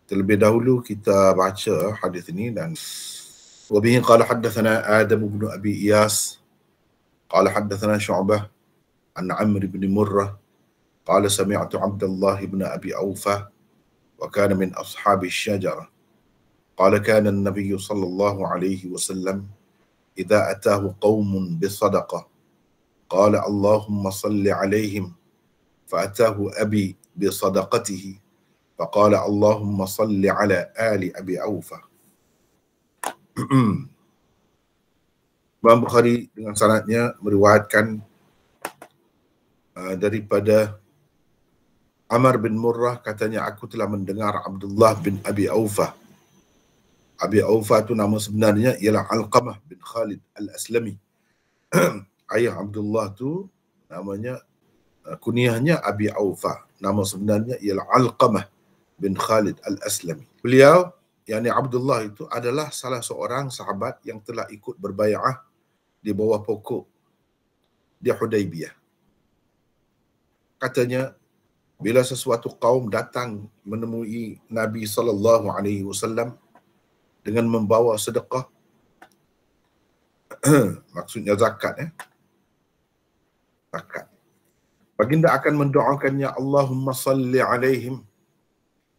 Terlebih dahulu kita baca hadis ini dan wabihi qala haddatsana Adam bin Abi Iyas qala haddatsana Syu'bah an Amr bin Murrah qala sami'tu Abdullah bin Abi Aufa wa kana min ashabi asy-syajarah qala kana an-nabiy sallallahu alaihi wasallam idza atahu qaumun bisadaqah qala Allahumma salli alaihim fa atahu abi bisadaqatihi فقال اللهم صل على آل أبي أوفى. Imam Bukhari dengan sanadnya meriwayatkan daripada Amr bin Murrah, katanya aku telah mendengar Abdullah bin Abi Aufa. Abi Aufa itu nama sebenarnya ialah Alqamah bin Khalid Al-Aslami. Ayah Abdullah tu namanya kunyahnya Abi Aufa. Nama sebenarnya ialah Alqamah bin Khalid Al-Aslami. Beliau, yakni Abdullah itu adalah salah seorang sahabat yang telah ikut berbai'ah di bawah pokok di Hudaibiyah. Katanya, bila sesuatu kaum datang menemui Nabi SAW dengan membawa sedekah, maksudnya zakat, zakat. Baginda akan mendoakannya, Allahumma salli alaihim,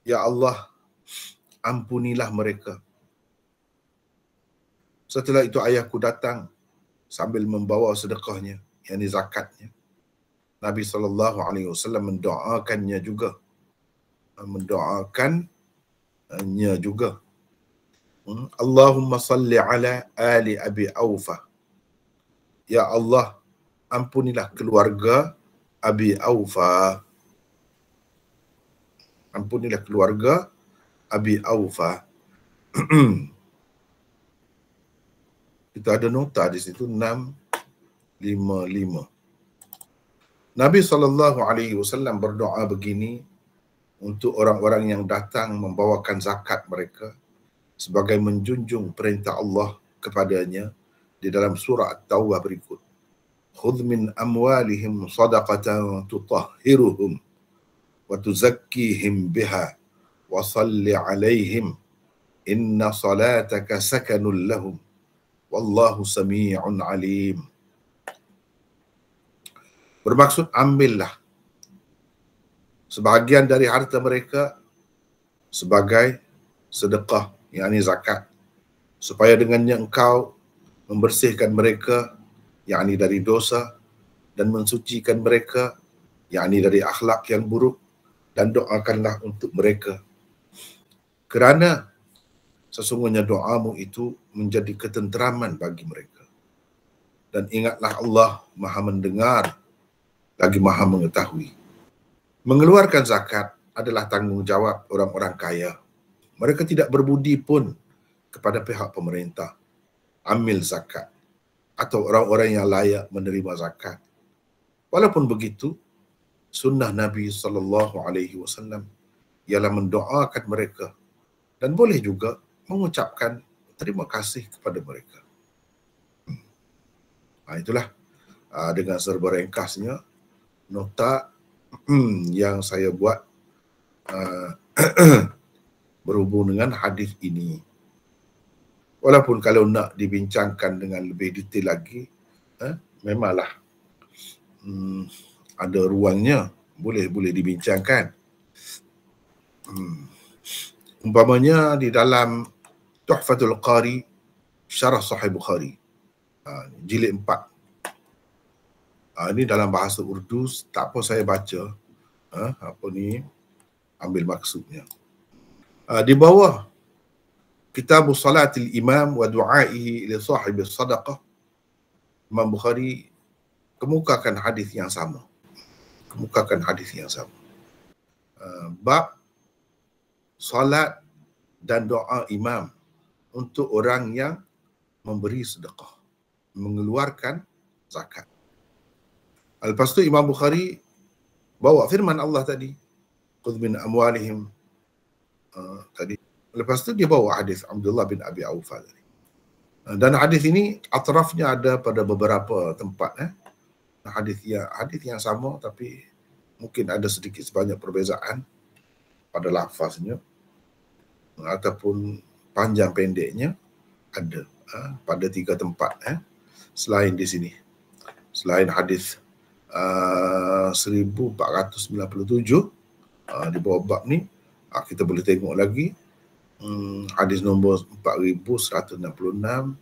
ya Allah, ampunilah mereka. Setelah itu ayahku datang sambil membawa sedekahnya, yakni zakatnya. Nabi SAW mendoakannya juga. Allahumma salli ala ali Abi Aufa. Ya Allah, ampunilah keluarga Abi Aufa. Ampunilah keluarga Abi Aufa. Kita ada nota di situ 655. Nabi SAW berdoa begini untuk orang-orang yang datang membawakan zakat mereka sebagai menjunjung perintah Allah kepadanya di dalam surah At-Taubah berikut. Khudh min amwalihim sadaqatan tutahhiruhum wa tuzakkihim biha wa salli alaihim inna salataka sakanun lahum wallahu sami'un alim. Bermaksud, ambillah sebahagian dari harta mereka sebagai sedekah, yakni zakat, supaya dengannya engkau membersihkan mereka, yakni dari dosa, dan mensucikan mereka, yakni dari akhlak yang buruk, dan doakanlah untuk mereka. Kerana sesungguhnya doamu itu menjadi ketenteraman bagi mereka. Dan ingatlah Allah Maha mendengar lagi Maha mengetahui. Mengeluarkan zakat adalah tanggungjawab orang-orang kaya. Mereka tidak berbudi pun kepada pihak pemerintah amil zakat atau orang-orang yang layak menerima zakat. Walaupun begitu, sunnah Nabi SAW ialah mendoakan mereka dan boleh juga mengucapkan terima kasih kepada mereka. Itulah dengan serba ringkasnya nota yang saya buat berhubung dengan hadis ini. Walaupun kalau nak dibincangkan dengan lebih detail lagi, memanglah ada ruangnya, boleh dibincangkan. Umpamanya di dalam Tuhfatul Qari, Syarah Sahih Bukhari, jilid 4. Ini dalam bahasa Urdu, tak apa saya baca, ambil maksudnya. Di bawah Kitab Salatil Imam wa Du'aihi li Sahibi Sadaqah, Imam Bukhari kemukakan hadis yang sama. Bab salat dan doa imam untuk orang yang memberi sedekah, mengeluarkan zakat. Lepas tu Imam Bukhari bawa firman Allah tadi, khudh min amwalihim tadi. Lepas tu dia bawa hadis Abdullah bin Abi Aufa tadi. Dan hadis ini atrafnya ada pada beberapa tempat. Hadis yang sama, tapi mungkin ada sedikit sebanyak perbezaan pada lafaznya. ataupun panjang pendeknya ada pada 3 tempat selain di sini. Selain hadis 1497 di bawah bab ni, kita boleh tengok lagi hadis nombor 4166,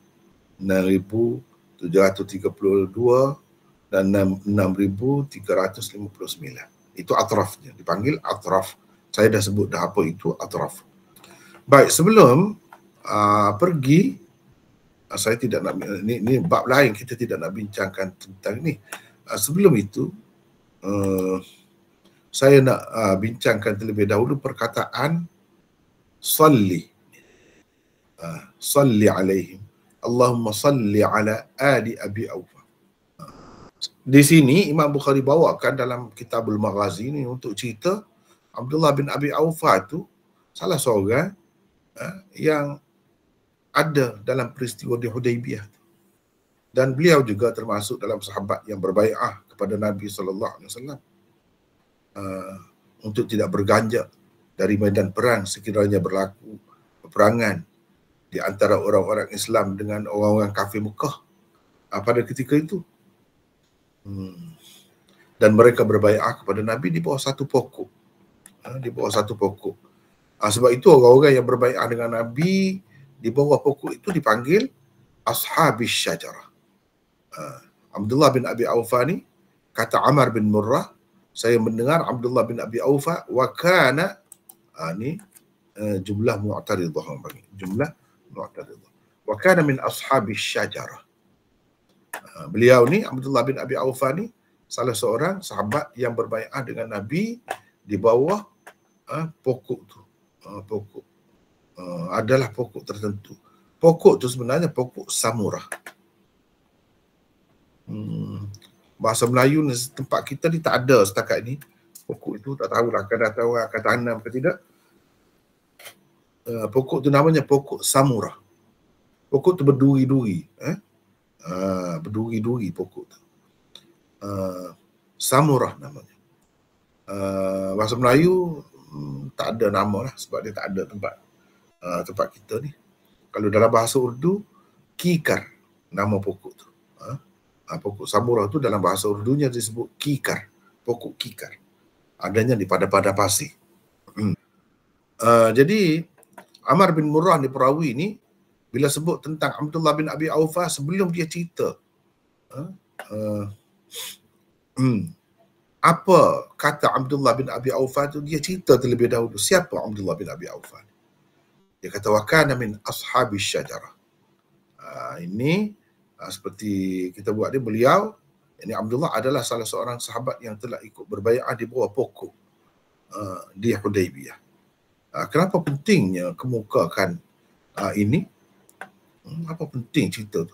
6732 dan 6359. Itu atrafnya, dipanggil atraf. Saya dah sebut dah apa itu atraf. Baik, sebelum pergi, saya tidak nak, ni bab lain, kita tidak nak bincangkan tentang ni. Sebelum itu, saya nak bincangkan terlebih dahulu perkataan salli. Salli alaihim. Allahumma salli ala ali Abi Aufa. Di sini Imam Bukhari bawakan dalam Kitabul Maghazi ni untuk cerita Abdullah bin Abi Aufa itu salah seorang yang ada dalam peristiwa di Hudaibiyah. Dan beliau juga termasuk dalam sahabat yang berbai'ah kepada Nabi SAW untuk tidak berganjak dari medan perang sekiranya berlaku peperangan di antara orang-orang Islam dengan orang-orang kafir Mekah pada ketika itu. Dan mereka berbai'ah kepada Nabi di bawah satu pokok. Di bawah satu pokok. Sebab itu orang-orang yang berbai'ah dengan Nabi di bawah pokok itu dipanggil Ashabis Syajarah. Abdullah bin Abi Aufa ni, kata Amar bin Murrah, saya mendengar Abdullah bin Abi Aufa wa kana ni jumlah mu'taridah, jumlah mu'taridah. Wa kana min Ashabis Syajarah. Beliau ni, Abdullah bin Abi Aufa ni, salah seorang sahabat yang berbai'ah dengan Nabi di bawah pokok tu. Pokok adalah pokok tertentu. Pokok tu sebenarnya pokok samurah. Bahasa Melayu ni, tempat kita ni tak ada setakat ni. Pokok itu tak tahulah kadang orang akan tanam ke tidak. Pokok tu namanya pokok samurah. Pokok tu berduri-duri. Berduri-duri pokok tu. Samurah namanya. Bahasa Melayu tak ada nama lah sebab dia tak ada tempat kita ni. Kalau dalam bahasa Urdu, kikar nama pokok tu. Pokok samurah tu dalam bahasa Urdunya disebut kikar, pokok kikar. Adanya di padang-padang pasir. Jadi Amar bin Murrah ni perawi ni bila sebut tentang Abdullah bin Abi Aufa, sebelum dia cerita apa kata Abdullah bin Abi Aufa tu, dia cerita terlebih dahulu siapa Abdullah bin Abi Aufa. Dia kata wa kana min Ashabis Syajarah. Ini seperti kita buat ni, beliau ini Abdullah adalah salah seorang sahabat yang telah ikut berbai'ah di bawah pokok di Hudaibiyah. Kenapa pentingnya kemukakan ini? Apa penting cerita tu?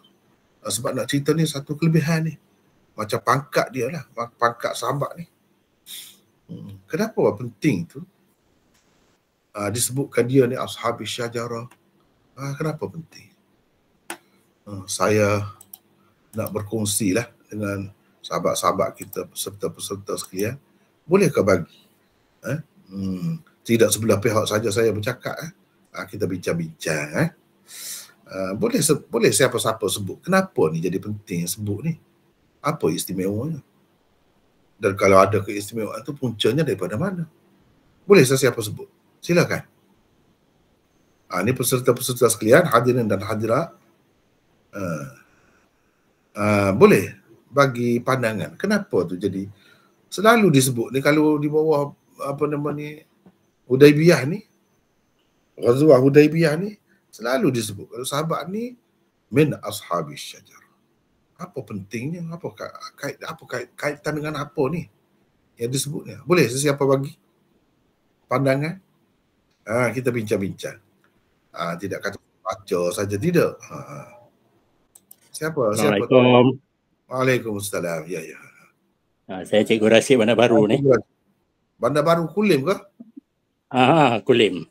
Sebab nak cerita ni satu kelebihan ni. Macam pangkat dia lah, pangkat sahabat ni. Kenapa penting tu? Disebutkan dia ni Ashabis Syajarah. Kenapa penting? Saya nak berkongsi lah dengan sahabat-sahabat kita, peserta-peserta sekalian. Bolehkah bagi? Tidak sebelah pihak saja saya bercakap. Kita bincang-bincang. Boleh siapa-siapa sebut. Kenapa ni jadi penting sebut ni? Apa istimewanya? Dan kalau ada keistimewaan tu puncanya daripada mana? Boleh siapa sebut? Silakan. Ini peserta-peserta sekalian, hadirin dan hadirat. Boleh bagi pandangan. Kenapa tu jadi selalu disebut ni kalau di bawah apa nama ni Hudaibiyah ni, Ghazwah Hudaibiyah ni selalu disebut kalau sahabat ni min Ashabis Syajarah. Apa pentingnya? Apa kaitan dengan apa ni yang disebutnya? Boleh sesiapa bagi pandangan? Kita bincang-bincang. Tidak kata baca saja, tidak. Siapa? Assalamualaikum. Waalaikumsalam. Ya. Saya Cikgu Rashid Bandar Baru ni. Bandar Baru Kulim ke? Kulim.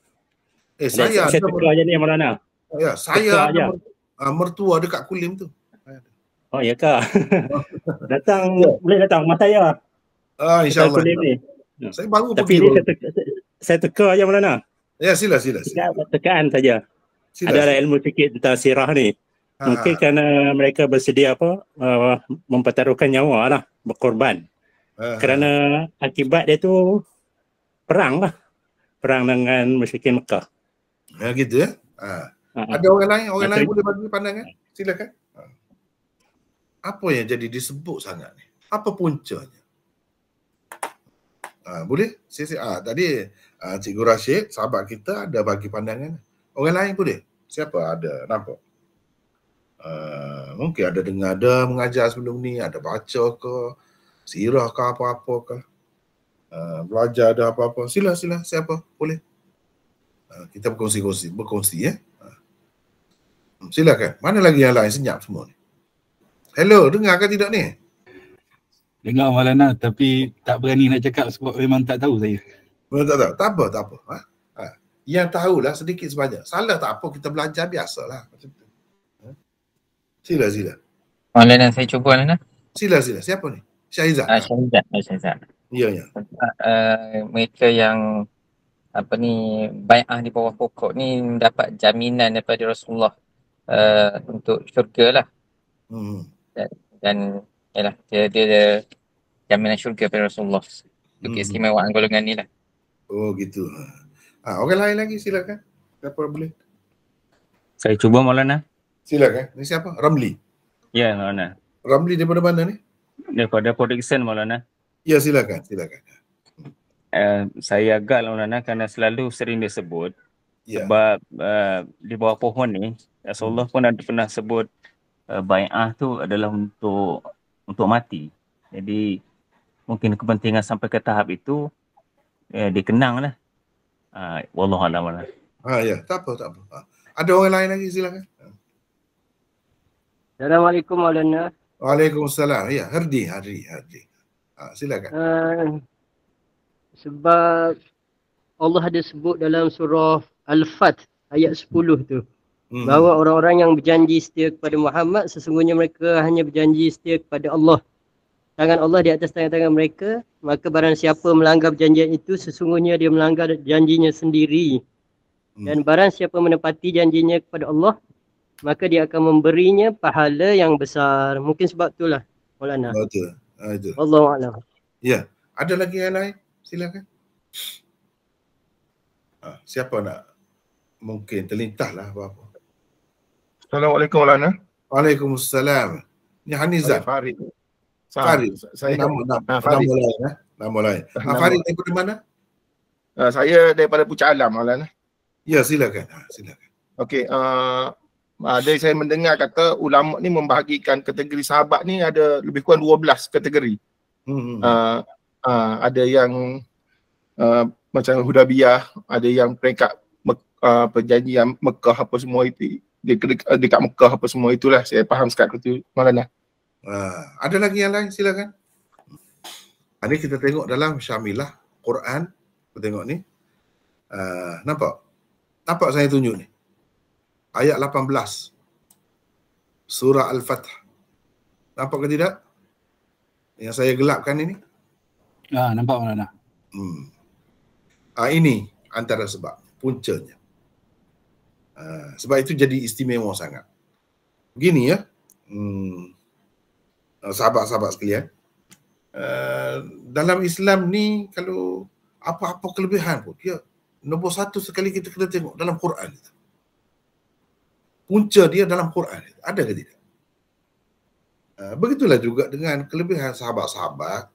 Saya teka je ni Maulana. Ya, saya ada mertua dekat Kulim tu. Oh ya kah? Datang boleh datang rumah saya. InsyaAllah. Kulim ni. Saya baru tapi pergi. Tapi saya teka je Maulana. Ya, sila. Tekaan saja. Ada ilmu sikit tentang sirah ni. Mungkin kerana mereka bersedia mempertaruhkan nyawa lah, berkorban. Kerana akibat dia tu perang lah. Perang dengan musyrikin Mekah. Ya, gitu ya. Ada orang lain boleh bagi pandangan? Silakan. Apa yang jadi disebut sangat ni? Apa puncanya? Boleh? Tadi Cikgu Rashid, sahabat kita ada bagi pandangan. Orang lain boleh? Siapa ada nampak? Mungkin ada dengar, ada mengajar sebelum ni, ada baca ke, sirah ke apa-apa ke, belajar ada apa-apa. Sila, siapa? Boleh. Kita berkongsi ya. Silakan. Mana lagi yang lain senyap semua ni? Hello, dengar ke tidak ni? Dengar Maulana, tapi tak berani nak cakap sebab memang tak tahu saya. Tak apa. Yang tahulah sedikit sebanyak. Salah tak apa, kita belajar biasalah. Macam tu. Sila. Maulana, saya cuba Maulana. Sila. Siapa ni? Syahizat. Syahizat. Ya. Mereka yang bai'ah di bawah pokok ni mendapat jaminan daripada Rasulullah untuk syurga lah. Dan yalah, dia jaminan syurga daripada Rasulullah. Untuk keistimewaan golongan ni lah. Oh gitu. Orang lain lagi silakan. Siapa boleh? Saya cuba Maulana. Silakan. Ni siapa? Ramli. Ya Maulana. Ramli daripada mana ni? Daripada Production Maulana. Ya, silakan. Saya agak Maulana kerana selalu sering disebut sebab di bawah pohon ni Rasulullah pun ada pernah sebut bai'ah tu adalah untuk mati. Jadi mungkin kepentingan sampai ke tahap itu dikenang lah. Wallahualam. Ya, tak apa. Ada orang lain lagi, silakan. Assalamualaikum Maulana. Waalaikumsalam. Ya, Hardi. Silakan. Sebab Allah ada sebut dalam surah Al-Fat ayat 10 tu. Bahawa orang-orang yang berjanji setia kepada Muhammad, sesungguhnya mereka hanya berjanji setia kepada Allah. Tangan Allah di atas tangan-tangan mereka, maka barang siapa melanggar perjanjian itu, sesungguhnya dia melanggar janjinya sendiri. Dan barang siapa menepati janjinya kepada Allah, maka dia akan memberinya pahala yang besar. Mungkin sebab itulah Maulana. Betul. Wallahualam. Ya, ada lagi yang lain? Silakan. Siapa nak? Mungkin terlintahlah apa-apa. Assalamualaikum Maulana. Waalaikumsalam. Ni Hanizat. Farid. Saya nama lain. Farid daripada mana? Saya daripada Pucat Alam Maulana. Ya, silakan. Okey, ada saya mendengar kata ulama ni membahagikan kategori sahabat ni ada lebih kurang 12 kategori. Ada yang macam Hudaybiyah, ada yang peringkat perjanjian Mekah apa semua itu, dekat Mekah apa semua itulah, saya faham sekat itu Maulana. Ada lagi yang lain, silakan. Ini kita tengok dalam Syamilah Quran, kita tengok ni. Nampak saya tunjuk ni. Ayat 18. Surah Al-Fath. Nampak ke tidak? Yang saya gelapkan ini. Nampak Maulana. Ini antara sebab, puncanya. Sebab itu jadi istimewa sangat. Begini ya, sahabat-sahabat sekalian, dalam Islam ni kalau apa-apa kelebihan pun, dia nombor satu sekali kita kena tengok dalam Quran. Punca dia dalam Quran. Ada ke tidak? Begitulah juga dengan kelebihan sahabat-sahabat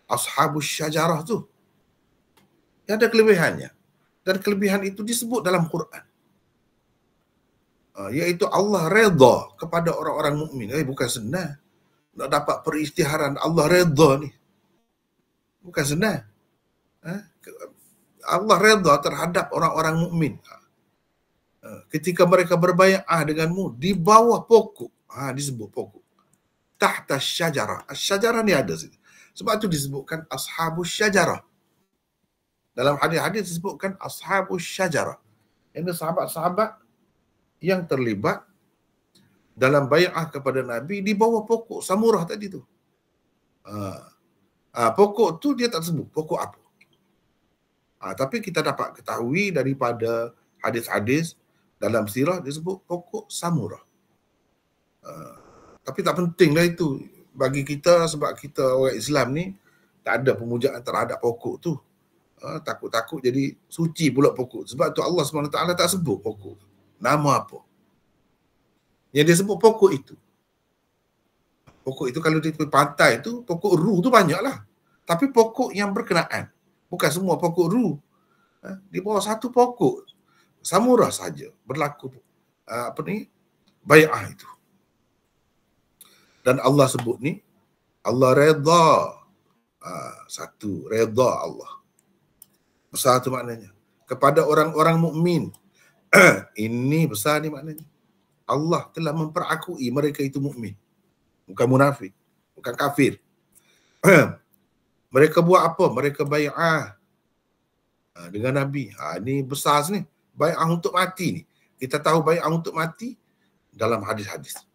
Ashabus Syajarah tu. Ada kelebihannya. Dan kelebihan itu disebut dalam Quran. Iaitu Allah redha kepada orang-orang mukmin. Bukan senang nak dapat peristiharan Allah redha ni. Bukan senang. Allah redha terhadap orang-orang mukmin. Ketika mereka berbai'ah denganmu di bawah pokok. Disebut pokok. Tahta syajarah. Syajarah ni ada situ. Sebab itu disebutkan Ashabus Syajarah. Dalam hadis-hadis disebutkan Ashabus Syajarah. Ini sahabat-sahabat yang terlibat dalam bai'ah kepada Nabi di bawah pokok samurah tadi tu. Pokok tu dia tak sebut pokok apa. Tapi kita dapat ketahui daripada hadis-hadis dalam sirah disebut pokok samurah. Tapi tak pentinglah itu bagi kita, sebab kita orang Islam ni tak ada pemujaan terhadap pokok tu. Takut-takut jadi suci pula pokok. Sebab tu Allah SWT tak sebut pokok. Nama apa? Yang dia sebut pokok itu. Pokok itu kalau di pantai tu, pokok ru tu banyak lah. Tapi pokok yang berkenaan. Bukan semua pokok ru. Di bawah satu pokok samurah saja berlaku bai'ah itu. Dan Allah sebut ni, Allah redha. Satu, redha Allah. Besar tu maknanya. Kepada orang-orang mukmin. Ini besar ni maknanya. Allah telah memperakui mereka itu mukmin. Bukan munafik. Bukan kafir. Mereka buat apa? Mereka bai'ah dengan Nabi. Ini besar ni. Bai'ah untuk mati ni. Kita tahu bai'ah untuk mati dalam hadis-hadis.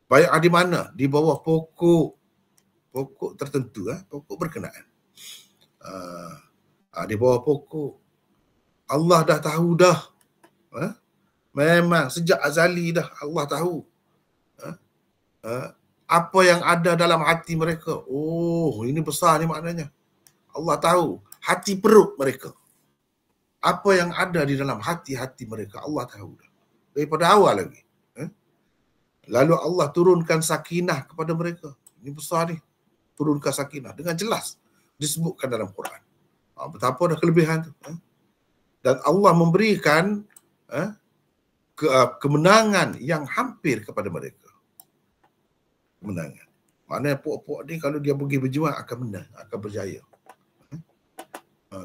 Bai'ah di mana? Di bawah pokok. Pokok tertentu. Pokok berkenaan. Di bawah pokok. Allah dah tahu dah. Memang sejak azali dah Allah tahu. Apa yang ada dalam hati mereka. Oh, ini besar ni maknanya. Allah tahu hati perut mereka. Apa yang ada di dalam hati-hati mereka. Allah tahu dah. Daripada awal lagi. Lalu Allah turunkan sakinah kepada mereka. Ini besar ni. Turunkan sakinah. Dengan jelas disebutkan dalam Quran. Betapa dah kelebihan tu. Dan Allah memberikan kemenangan yang hampir kepada mereka. Kemenangan. Maknanya puak-puak ni kalau dia pergi berjuang akan menang, akan berjaya.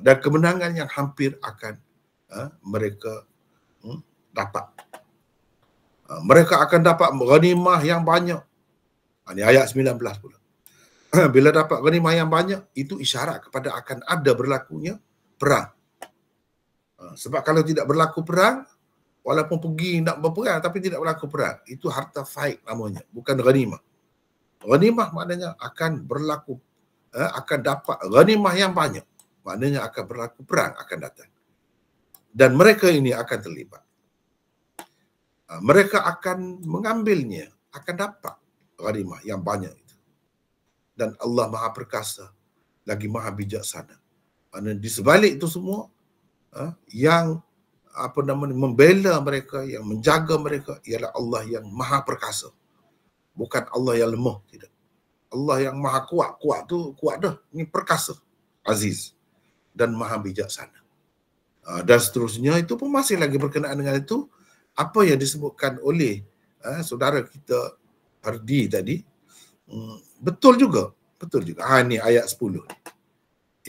Dan kemenangan yang hampir akan mereka dapat. Mereka akan dapat ghanimah yang banyak. Ini ayat 19 pula. Bila dapat ghanimah yang banyak, itu isyarat kepada akan ada berlakunya perang. Sebab kalau tidak berlaku perang, walaupun pergi nak berperang tapi tidak berlaku perang, itu harta faid namanya, bukan ghanimah. Ghanimah maknanya akan berlaku, akan dapat ghanimah yang banyak. Maknanya akan berlaku perang akan datang. Dan mereka ini akan terlibat. Mereka akan mengambilnya, akan dapat ghanimah yang banyak itu. Dan Allah Maha Perkasa, lagi Maha Bijaksana. Maknanya di sebalik itu semua, yang membela mereka, yang menjaga mereka ialah Allah yang Maha Perkasa. Bukan Allah yang lemah, tidak. Allah yang Maha Kuat. Kuat tu kuat dah. Ini perkasa, aziz dan Maha Bijaksana. Dan seterusnya itu pun masih lagi berkenaan dengan itu. Apa yang disebutkan oleh saudara kita Hardi tadi, betul juga. Betul juga. Ini ayat 10.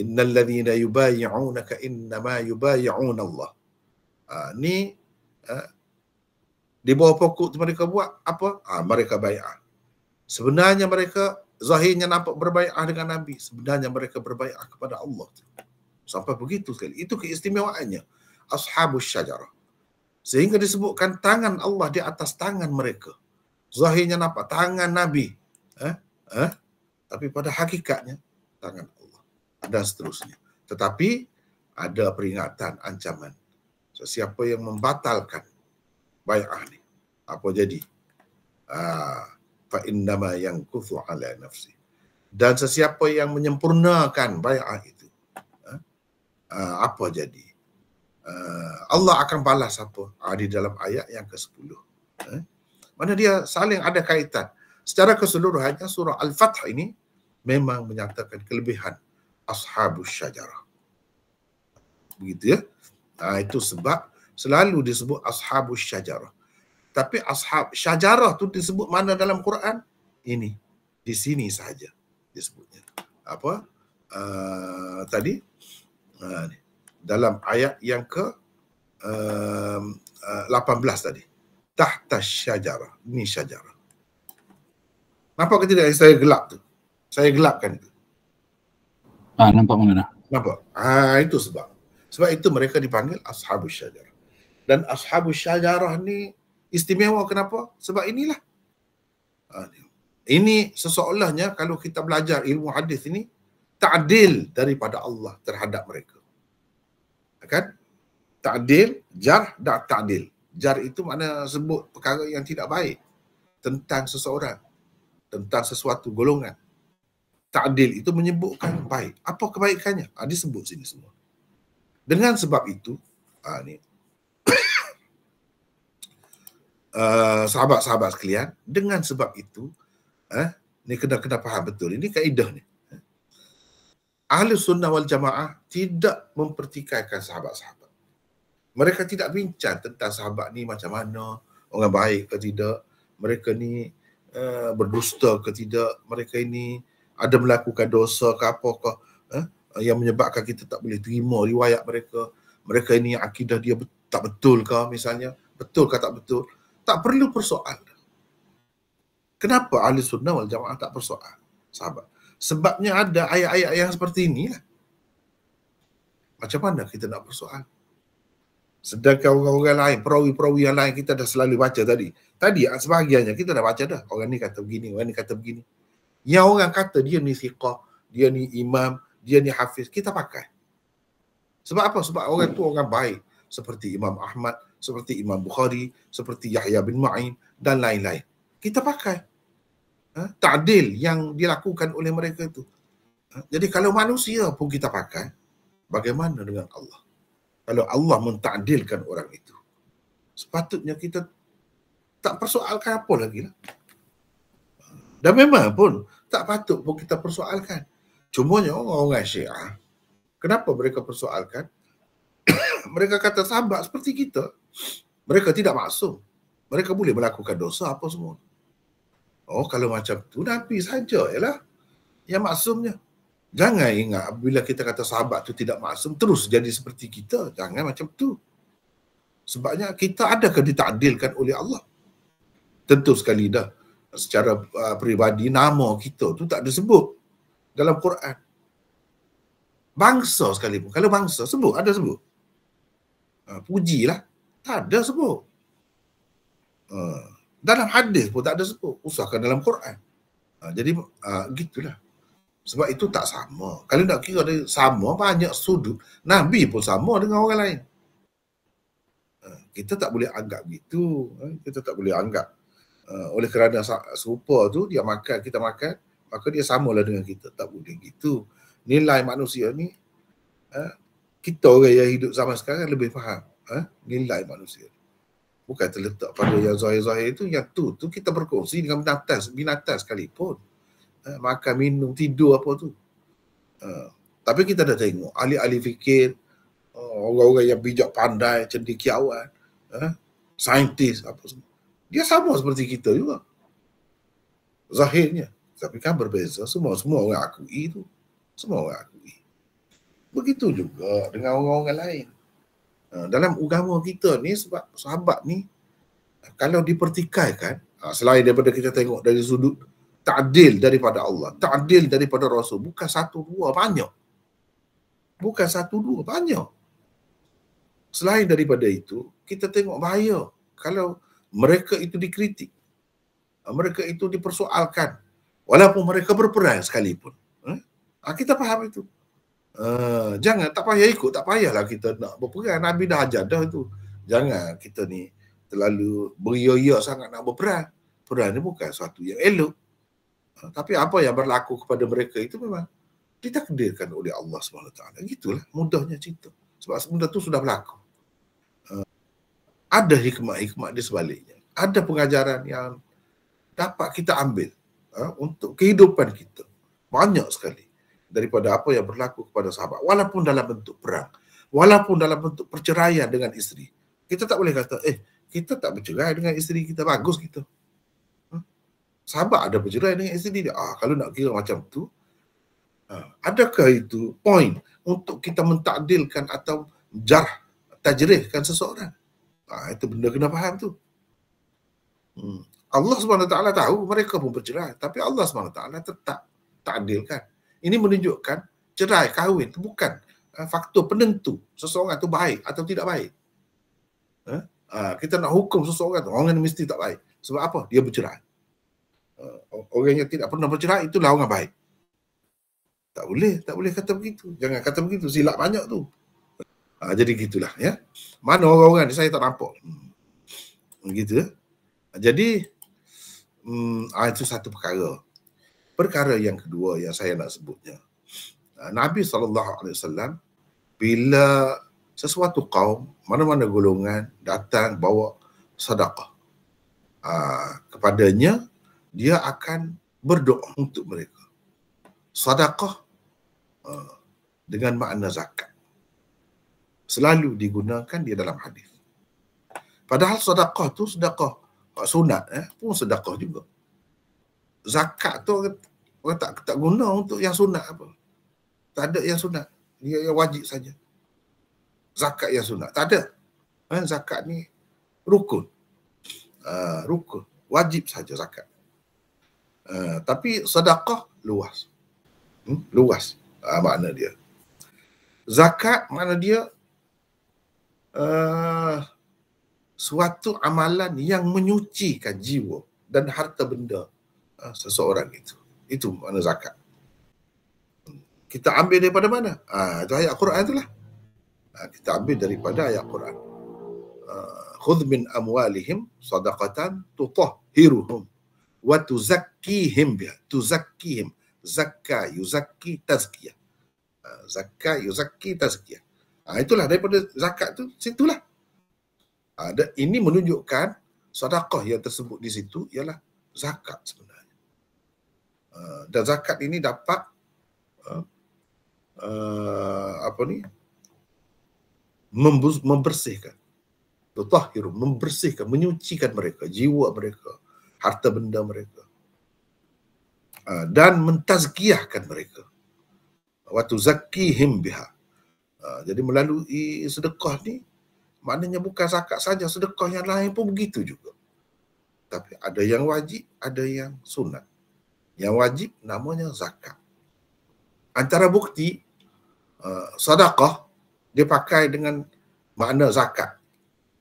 Innal ladzina yubayyi'unaka innama yubayyi'una Allah. Ni di bawah pokok tu mereka buat apa? Mereka bai'ah. Sebenarnya mereka zahirnya nampak berbai'ah dengan Nabi. Sebenarnya mereka berbai'ah kepada Allah. Sampai begitu sekali. Itu keistimewaannya. Ashabus syajarah. Sehingga disebutkan tangan Allah di atas tangan mereka. Zahirnya nampak tangan Nabi. Tapi pada hakikatnya tangan Allah. Dan seterusnya. Tetapi ada peringatan, ancaman. Sesiapa yang membatalkan bai'ah ni, apa jadi? Fa innama yanquthu ala nafsi. Dan sesiapa yang menyempurnakan bai'ah itu, apa jadi? Allah akan balas apa? Di dalam ayat yang ke-10. Mana dia saling ada kaitan. Secara keseluruhannya surah Al-Fath ini memang menyatakan kelebihan ashabus syajarah. Begitu ya. Itu sebab selalu disebut ashabus syajarah. Tapi ashab syajarah tu disebut mana dalam Quran? Ini. Di sini saja disebutnya. Apa? Tadi dalam ayat yang ke 18 tadi. Tahta syajarah. Ini syajarah. Nampak ke tidak yang saya gelap tu? Saya gelapkan itu. Nampak mana dah? Nampak? Itu sebab. Sebab itu mereka dipanggil ashabus syajarah. Dan ashabus syajarah ni istimewa kenapa? Sebab inilah. Ini seseolahnya kalau kita belajar ilmu hadis ini, ta'dil daripada Allah terhadap mereka. kan? Ta'dil, jar dan ta'dil. Jar itu makna sebut perkara yang tidak baik tentang seseorang, tentang sesuatu golongan. Ta'dil itu menyebutkan baik. Apa kebaikannya? Disebut sini semua. Dengan sebab itu, ni sahabat-sahabat sekalian, dengan sebab itu, ni kena faham betul. Ini kaedah ni. Ahli sunnah wal jamaah tidak mempertikaikan sahabat-sahabat. Mereka tidak bincang tentang sahabat ni macam mana, orang baik ke tidak, mereka ni berdusta ke tidak, mereka ini ada melakukan dosa ke apakah yang menyebabkan kita tak boleh terima riwayat mereka. Mereka ini akidah dia tak betul ke misalnya, betul ke tak betul. Tak perlu persoal. Kenapa ahli sunnah wal jamaah tak persoal sahabat? Sebabnya ada ayat-ayat yang seperti ini lah. Macam mana kita nak persoal? Sedangkan orang-orang lain, perawi-perawi yang lain kita dah selalu baca tadi. Tadi sebahagiannya kita dah baca dah. Orang ni kata begini, orang ni kata begini. Yang orang kata dia ni thiqah, dia ni imam, dia ni hafiz, kita pakai. Sebab apa? Sebab orang tu orang baik. Seperti Imam Ahmad, seperti Imam Bukhari, seperti Yahya bin Ma'in dan lain-lain. Kita pakai. Ta'dil yang dilakukan oleh mereka itu. Jadi kalau manusia pun kita pakai, bagaimana dengan Allah? Kalau Allah mentakdilkan orang itu, sepatutnya kita tak persoalkan apa lagi lah. Dan memang pun tak patut pun kita persoalkan. Cumanya orang-orang Syiah, kenapa mereka persoalkan? Mereka kata sahabat seperti kita, mereka tidak maksum. Mereka boleh melakukan dosa apa semua. Oh, kalau macam tu Nabi saja ialah yang maksumnya. Jangan ingat bila kita kata sahabat tu tidak maksum terus jadi seperti kita. Jangan macam tu. Sebabnya kita adakah ditakdilkan oleh Allah? Tentu sekali dah. Secara peribadi nama kita tu tak disebut dalam Quran. Bangsa sekalipun. Kalau bangsa sebut, ada sebut. Pujilah. Tak ada sebut. Dalam hadis pun tak ada sebut. Usahakan dalam Quran. Jadi gitulah. Sebab itu tak sama. Kalau nak kira dia sama, banyak sudut. Nabi pun sama dengan orang lain. Kita tak boleh anggap gitu. Kita tak boleh anggap. Oleh kerana serupa tu, dia makan, kita makan, maka dia samalah dengan kita. Tak boleh gitu. Nilai manusia ni, kita orang yang hidup zaman sekarang lebih faham nilai manusia. Bukan terletak pada yang zahir-zahir itu, yang tu kita berkongsi dengan binatang sekalipun. Makan, minum, tidur apa tu. Tapi kita dah tengok ahli-ahli fikir, orang-orang yang bijak pandai, cendekiawan, saintis apa semua. Dia sama seperti kita juga. Zahirnya. Tapi kan berbeza. Semua orang akui tu. Semua orang akui. Begitu juga dengan orang-orang lain. Dalam agama kita ni, sebab sahabat ni, kalau dipertikaikan, selain daripada kita tengok dari sudut ta'dil daripada Allah, ta'dil daripada Rasul, bukan satu dua, banyak. Bukan satu dua, banyak. Selain daripada itu, kita tengok bahaya kalau mereka itu dikritik, mereka itu dipersoalkan, walaupun mereka berperang sekalipun. Kita faham itu. Jangan, tak payah ikut, tak payahlah kita nak berperang. Nabi dah ajar dah itu. Jangan kita ni terlalu beria-ia sangat nak berperang. Perang ni bukan sesuatu yang elok. Tapi apa yang berlaku kepada mereka itu memang ditakdirkan oleh Allah SWT. Gitulah mudahnya cerita. Sebab benda tu sudah berlaku. Ada hikmah-hikmah di sebaliknya. Ada pengajaran yang dapat kita ambil untuk kehidupan kita. Banyak sekali daripada apa yang berlaku kepada sahabat. Walaupun dalam bentuk perang. Walaupun dalam bentuk perceraian dengan isteri. Kita tak boleh kata, kita tak bercerai dengan isteri kita, bagus kita. Sahabat ada bercerai dengan isteri dia. Kalau nak kira macam tu, adakah itu poin untuk kita mentakdilkan atau tajrihkan seseorang? Itu benda kena faham tu. Allah SWT tahu mereka pun bercerai, tapi Allah SWT tetap takdilkan. Ini menunjukkan cerai, kahwin itu bukan faktor penentu seseorang itu baik atau tidak baik. Kita nak hukum seseorang tu, orang ini mesti tak baik. Sebab apa? Dia bercerai. Orang yang tidak pernah bercerai itulah orang baik. Tak boleh kata begitu. Jangan kata begitu, silap banyak tu. Jadi gitulah ya. Mana orang-orang ni saya tak nampak. Gitu. Jadi itu satu perkara. Perkara yang kedua yang saya nak sebutnya. Nabi SAW bila sesuatu kaum, mana-mana golongan datang bawa sedekah kepadanya, dia akan berdoa untuk mereka. Sedekah dengan makna zakat selalu digunakan di dalam hadis. Padahal sedekah tu sedekah sunat pun sedekah juga. Zakat tu orang tak guna untuk yang sunat apa. Tak ada yang sunat. Dia yang wajib saja. Zakat yang sunat tak ada. Zakat ni rukun. Rukun. Wajib saja zakat. Tapi sedekah luas. Luas makna dia. Zakat makna dia suatu amalan yang menyucikan jiwa dan harta benda seseorang itu. Itu makna zakat. Kita ambil daripada mana? Itu ayat Quran itulah. Kita ambil daripada ayat Quran. Khudh min amwalihim sadaqatan tutahhiruhum wa tuzakkihim biha. Tuzakkihim. Zakka yuzakki tazkiyah. Zakka yuzakki tazkiyah. Itulah daripada zakat tu, situlah. Ini menunjukkan sedekah yang tersebut di situ ialah zakat sebenarnya. Dan zakat ini dapat membersihkan, tutahhiru, membersihkan, menyucikan mereka, jiwa mereka, harta benda mereka, dan mentazkiyahkan mereka. Wa tuzakkihim biha. Jadi melalui sedekah ni, maknanya bukan zakat saja, sedekah yang lain pun begitu juga. Tapi ada yang wajib, ada yang sunat. Yang wajib namanya zakat. Antara bukti sedekah dia pakai dengan makna zakat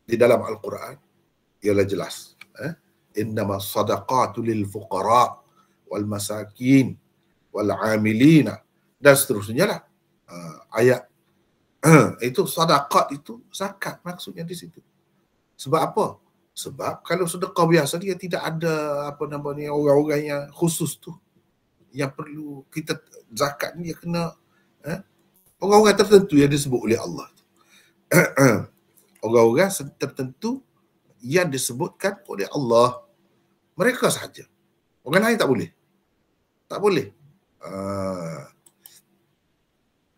di dalam Al-Quran ialah jelas. Innama sadaqatu lil fuqara wal masakin wal amilina dan seterusnya lah. Ayat itu sedekah itu zakat maksudnya di situ. Sebab apa? Sebab kalau sedekah biasa dia tidak ada orang-orang yang khusus tu yang perlu kita zakat ni dia kena orang-orang tertentu yang disebut oleh Allah. Orang-orang tertentu yang disebutkan oleh Allah, mereka sahaja. Orang lain tak boleh. Tak boleh.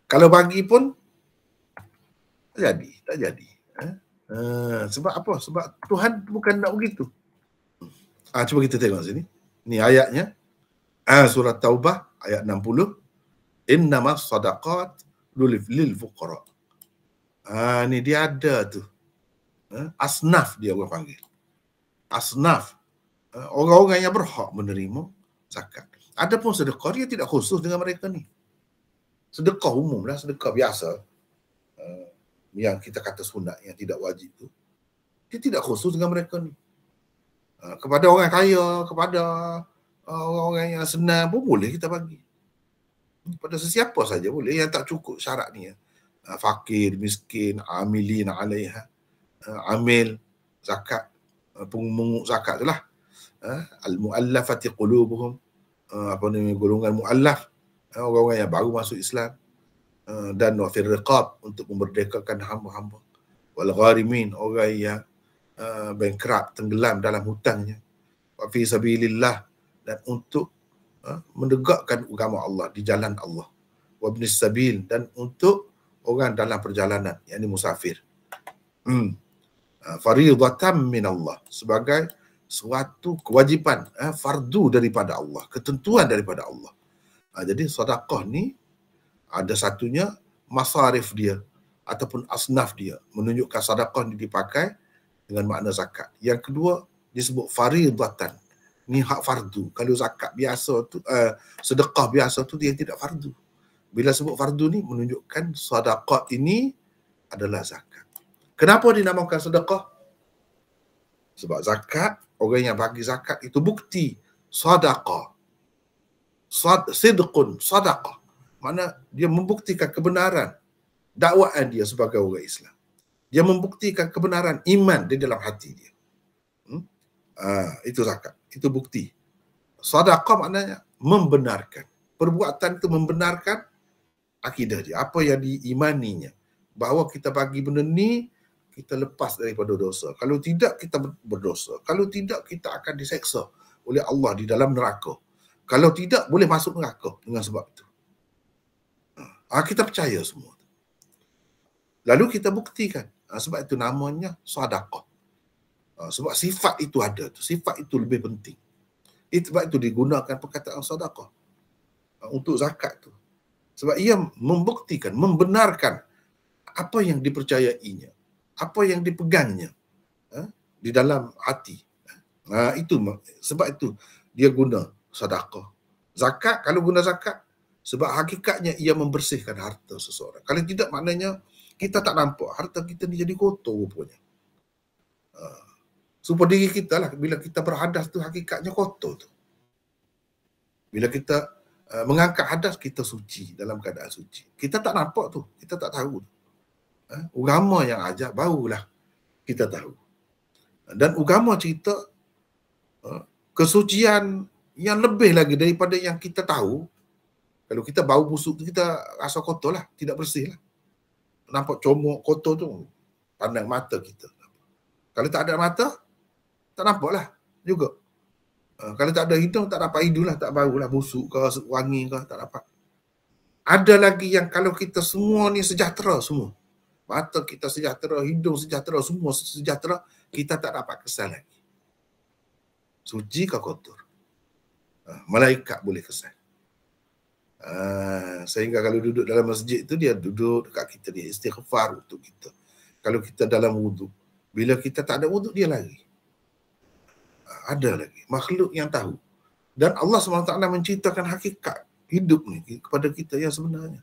Kalau bagi pun tak jadi. Sebab apa? Sebab Tuhan bukan nak begitu. Cuba kita tengok sini. Ni ayatnya. Surah Taubah ayat 60. Innamas sadaqat lil fuqara. Ni dia ada tu. Asnaf dia orang panggil. Asnaf. Orang-orang yang berhak menerima zakat. Adapun sedekah dia tidak khusus dengan mereka ni. Sedekah umum lah, sedekah biasa. Yang kita kata sunat, yang tidak wajib tu. Dia tidak khusus dengan mereka ni. Kepada orang kaya, kepada orang-orang yang senang pun boleh kita bagi. Pada sesiapa saja boleh, yang tak cukup syarat ni. Fakir, miskin, amilin alaiha, amil, zakat, pemungut zakat tu lah. Al-mu'allafati qulubuhum, golongan mu'allaf, orang-orang yang baru masuk Islam, dan wafir riqab, untuk memerdekakan hamba-hamba, wal gharimin, orang yang bankrupt, tenggelam dalam hutangnya, wa fi sabilillah, dan untuk menegakkan agama Allah di jalan Allah, wa ibnis sabil, dan untuk orang dalam perjalanan, yakni musafir. Faridatan min Allah, sebagai suatu kewajipan, fardu daripada Allah, ketentuan daripada Allah. Jadi sedekah ni ada satunya masarif dia ataupun asnaf dia, menunjukkan sedekah ni dipakai dengan makna zakat. Yang kedua disebut faridatan, ni hak fardu. Kalau zakat biasa tu, sedekah biasa tu dia tidak fardu. Bila sebut fardu ni menunjukkan sedekah ini adalah zakat. Kenapa dinamakan sedekah? Sebab zakat, orang yang bagi zakat itu bukti sedekah. Sidqun sedekah. Mana dia membuktikan kebenaran dakwaan dia sebagai orang Islam. Dia membuktikan kebenaran iman di dalam hati dia. Itu zakat. Itu bukti. Sedekah maknanya membenarkan. Perbuatan itu membenarkan akidah dia. Apa yang diimaninya. Bahawa kita bagi benda ni, kita lepas daripada dosa. Kalau tidak, kita berdosa. Kalau tidak, kita akan diseksa oleh Allah di dalam neraka. Kalau tidak, boleh masuk neraka dengan sebab itu. Kita percaya semua. Lalu kita buktikan. Sebab itu namanya sedekah. Sebab sifat itu ada. Sifat itu lebih penting. Sebab itu digunakan perkataan sedekah untuk zakat tu. Sebab ia membuktikan, membenarkan apa yang dipercayainya, apa yang dipegangnya di dalam hati. Itu sebab itu dia guna sedekah. Zakat, kalau guna zakat, sebab hakikatnya ia membersihkan harta seseorang. Kalau tidak, maknanya kita tak nampak harta kita ni jadi kotor rupanya. Supaya diri kita lah, bila kita berhadas tu hakikatnya kotor tu. Bila kita mengangkat hadas, kita suci, dalam keadaan suci. Kita tak nampak tu, kita tak tahu. Agama yang ajar, barulah kita tahu. Dan agama cerita kesucian yang lebih lagi daripada yang kita tahu. Kalau kita bau busuk tu, kita rasa kotor lah, tidak bersih lah. Nampak comok kotor tu, pandang mata kita. Kalau tak ada mata, tak nampak lah juga. Kalau tak ada hidung, tak dapat hidung lah, tak bau lah, busuk ke, wangi ke, tak dapat. Ada lagi yang kalau kita semua ni sejahtera semua. Mata kita sejahtera, hidung sejahtera, semua sejahtera, kita tak dapat kesan lagi. Suci ke kotor? Malaikat boleh kesan. Sehingga kalau duduk dalam masjid tu, dia duduk dekat kita, dia istighfar untuk kita. Kalau kita dalam wuduk, bila kita tak ada wuduk, dia lari. Ada lagi makhluk yang tahu. Dan Allah SWT menceritakan hakikat hidup ni kepada kita yang sebenarnya.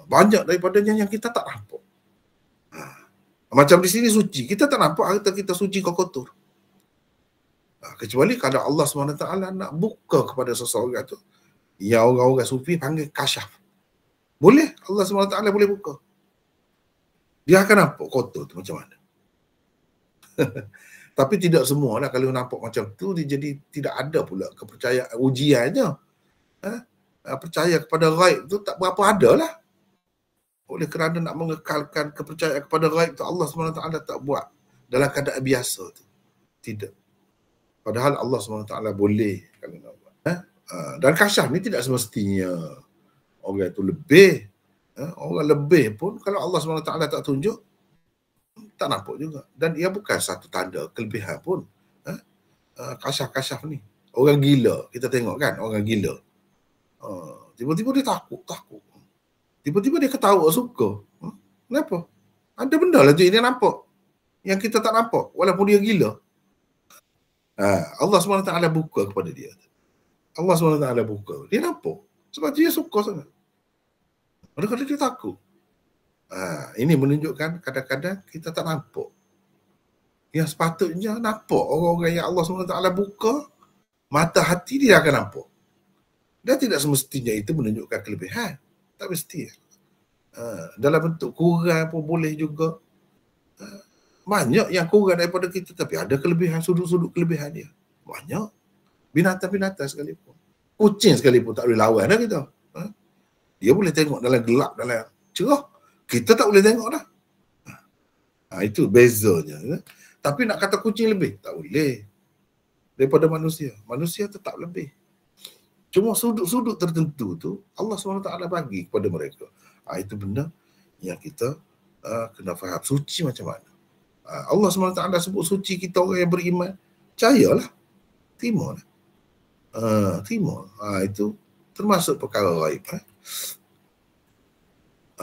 Banyak daripadanya yang kita tak nampak. Macam di sini suci, kita tak nampak harta kita suci ke kotor. Kecuali kalau Allah SWT nak buka kepada seseorang tu, yang orang-orang sufi panggil kasyaf. Boleh, Allah SWT boleh buka. Dia akan nampak kotor tu macam mana. Tapi tidak semualah, kalau nampak macam tu, dia jadi tidak ada pula kepercayaan, ujiannya. Percaya kepada ghaib tu tak berapa ada lah. Oleh kerana nak mengekalkan kepercayaan kepada ghaib tu, Allah SWT tak buat dalam keadaan biasa tu. Tidak. Padahal Allah SWT boleh kalau nak buat. Dan kasyaf ni tidak semestinya orang itu lebih. Orang lebih pun kalau Allah SWT tak tunjuk, tak nampak juga. Dan ia bukan satu tanda kelebihan pun. Kasyaf-kasyaf ni. Orang gila, kita tengok kan, orang gila. Tiba-tiba dia takut. Tiba-tiba dia ketawa suka. Kenapa? Ada benda lah dia nampak. Yang kita tak nampak, walaupun dia gila. Allah SWT buka kepada dia. Allah SWT buka. Dia nampak. Sebab dia suka sangat. Kadang-kadang dia takut. Ini menunjukkan kadang-kadang kita tak nampak. Yang sepatutnya nampak. Orang-orang yang Allah SWT buka, mata hati dia akan nampak. Dan tidak semestinya itu menunjukkan kelebihan. Tak mesti. Dalam bentuk kurang pun boleh juga. Banyak yang kurang daripada kita, tapi ada kelebihan, sudut-sudut kelebihan dia. Banyak. Binatang-binatang sekalipun. Kucing sekalipun tak boleh lawan dah kita. Dia boleh tengok dalam gelap, dalam cerah. Kita tak boleh tengok dah. Itu bezanya. Tapi nak kata kucing lebih, tak boleh. Daripada manusia. Manusia tetap lebih. Cuma sudut-sudut tertentu tu Allah SWT bagi kepada mereka. Itu benda yang kita kena faham. Suci macam mana. Allah SWT sebut suci kita orang yang beriman. Percayalah. Terima. Itu termasuk perkara ghaib.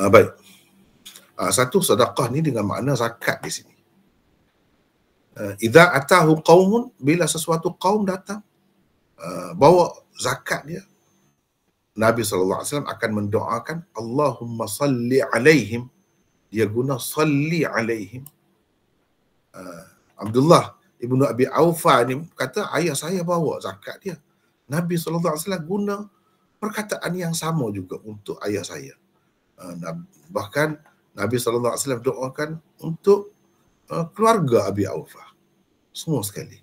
Baik. Satu, sedekah ni dengan makna zakat di sini. Idza atahu qaumun, bila sesuatu kaum datang bawa zakat dia, Nabi SAW akan mendoakan Allahumma salli alaihim. Dia guna salli alaihim. Abdullah ibnu Abi Aufa ni kata, ayah saya bawa zakat dia. Nabi SAW guna perkataan yang sama juga untuk ayah saya. Bahkan Nabi SAW doakan untuk keluarga Abi Aufa. Semua sekali.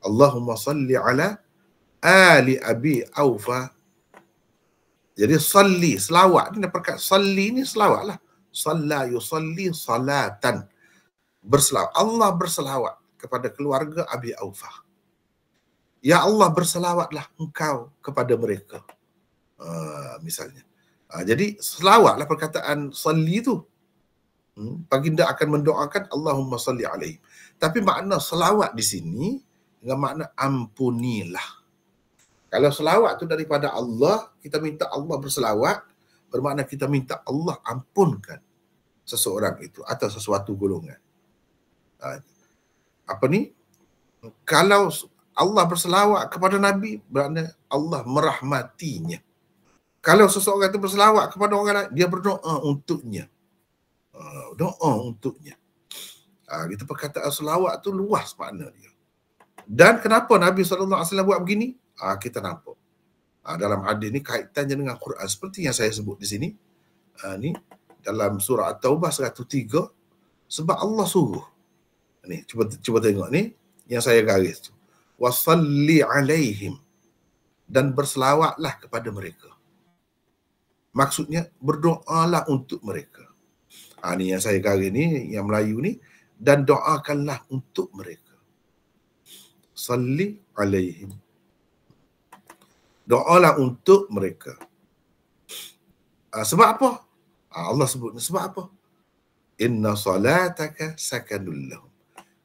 Allahumma salli ala ali Abi Aufa. Jadi salli, selawat. Ini perkataan salli ni selawat lah. Salla yusalli salatan. Berselawat. Allah berselawat kepada keluarga Abi Aufa. Ya Allah, berselawatlah engkau kepada mereka. Misalnya. Jadi selawatlah perkataan salli tu. Baginda akan mendoakan Allahumma salli alaihi. Tapi makna selawat di sini dengan makna ampunilah. Kalau selawat tu daripada Allah, kita minta Allah berselawat, bermakna kita minta Allah ampunkan seseorang itu atau sesuatu golongan. Kalau Allah berselawat kepada Nabi, bermakna Allah merahmatinya. Kalau seseorang itu berselawat kepada orang lain, dia berdoa untuknya. Doa untuknya. Kita perkataan selawat tu luas makna dia. Dan kenapa Nabi SAW buat begini? Kita nampak. Dalam hadis ni kaitannya dengan Quran seperti yang saya sebut di sini. Ni dalam surah At-Taubah 103, sebab Allah suruh. Ni cuba tengok ni yang saya garis tu. Wasalli alaihim, dan berselawatlah kepada mereka. Maksudnya berdoalah untuk mereka. Ni yang saya garis ni, yang Melayu ni, dan doakanlah untuk mereka. Salli alaihim. Doalah untuk mereka. Sebab apa? Allah sebut sebab apa? Inna salataka sakanul lahum.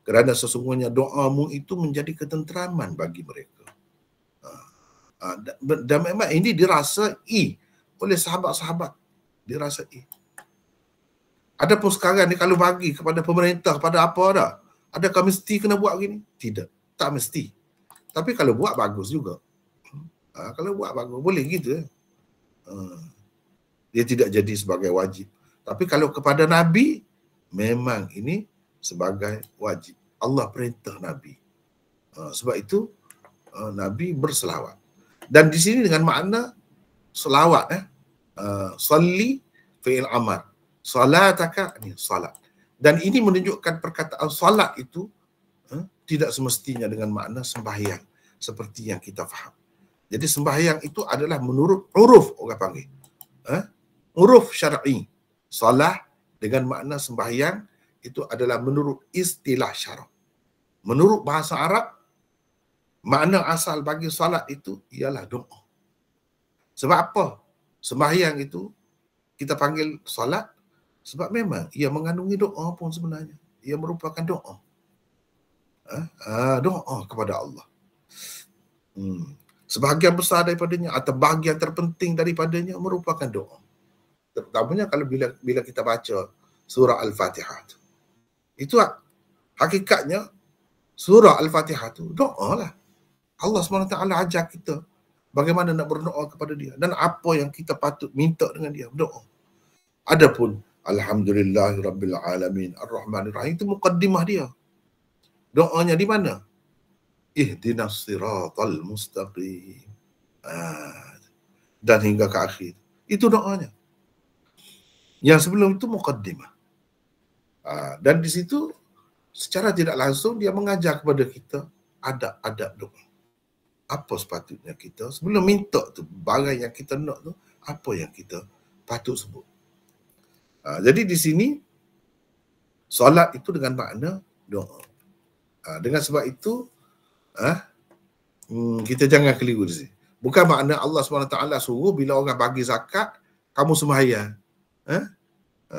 Kerana sesungguhnya doamu itu menjadi ketenteraman bagi mereka. Dan memang ini dirasai oleh sahabat-sahabat. Dirasai. Adapun sekarang ni kalau bagi kepada pemerintah, pada apa dah? Adakah mesti kena buat gini? Tidak. Tak mesti. Tapi kalau buat bagus juga. Kalau buat bagus, boleh gitu. Dia tidak jadi sebagai wajib. Tapi kalau kepada Nabi, memang ini sebagai wajib. Allah perintah Nabi. Sebab itu Nabi berselawat. Dan di sini dengan makna selawat. Salli fi'il amar. Salataka, ini salat. Dan ini menunjukkan perkataan salat itu tidak semestinya dengan makna sembahyang seperti yang kita faham. Jadi sembahyang itu adalah menurut uruf, orang panggil. Uruf syar'i. Salah dengan makna sembahyang itu adalah menurut istilah syarak. Menurut bahasa Arab, makna asal bagi salat itu ialah doa. Sebab apa? Sembahyang itu kita panggil salat sebab memang ia mengandungi doa pun sebenarnya. Ia merupakan doa. Doa kepada Allah. Sebahagian besar daripadanya atau bahagian terpenting daripadanya merupakan doa. Terutamanya kalau bila kita baca surah Al-Fatihah. Itu hakikatnya surah Al-Fatihah itu doa lah. Allah SWT ajar kita bagaimana nak berdoa kepada dia dan apa yang kita patut minta dengan dia, doa. Adapun Alhamdulillahirabbil alamin Ar-Rahmanir Rahim itu mukaddimah dia. Doanya di mana? Ihdinas siratal mustaqim. Dan hingga ke akhir. Itu doanya. Yang sebelum itu mukaddimah. Dan di situ secara tidak langsung dia mengajar kepada kita adab-adab doa. Apa sepatutnya kita sebelum minta tu, barang yang kita nak tu, apa yang kita patut sebut. Jadi di sini solat itu dengan makna doa. Dengan sebab itu kita jangan keliru di sini. Bukan makna Allah SWT suruh bila orang bagi zakat, kamu sembahyang.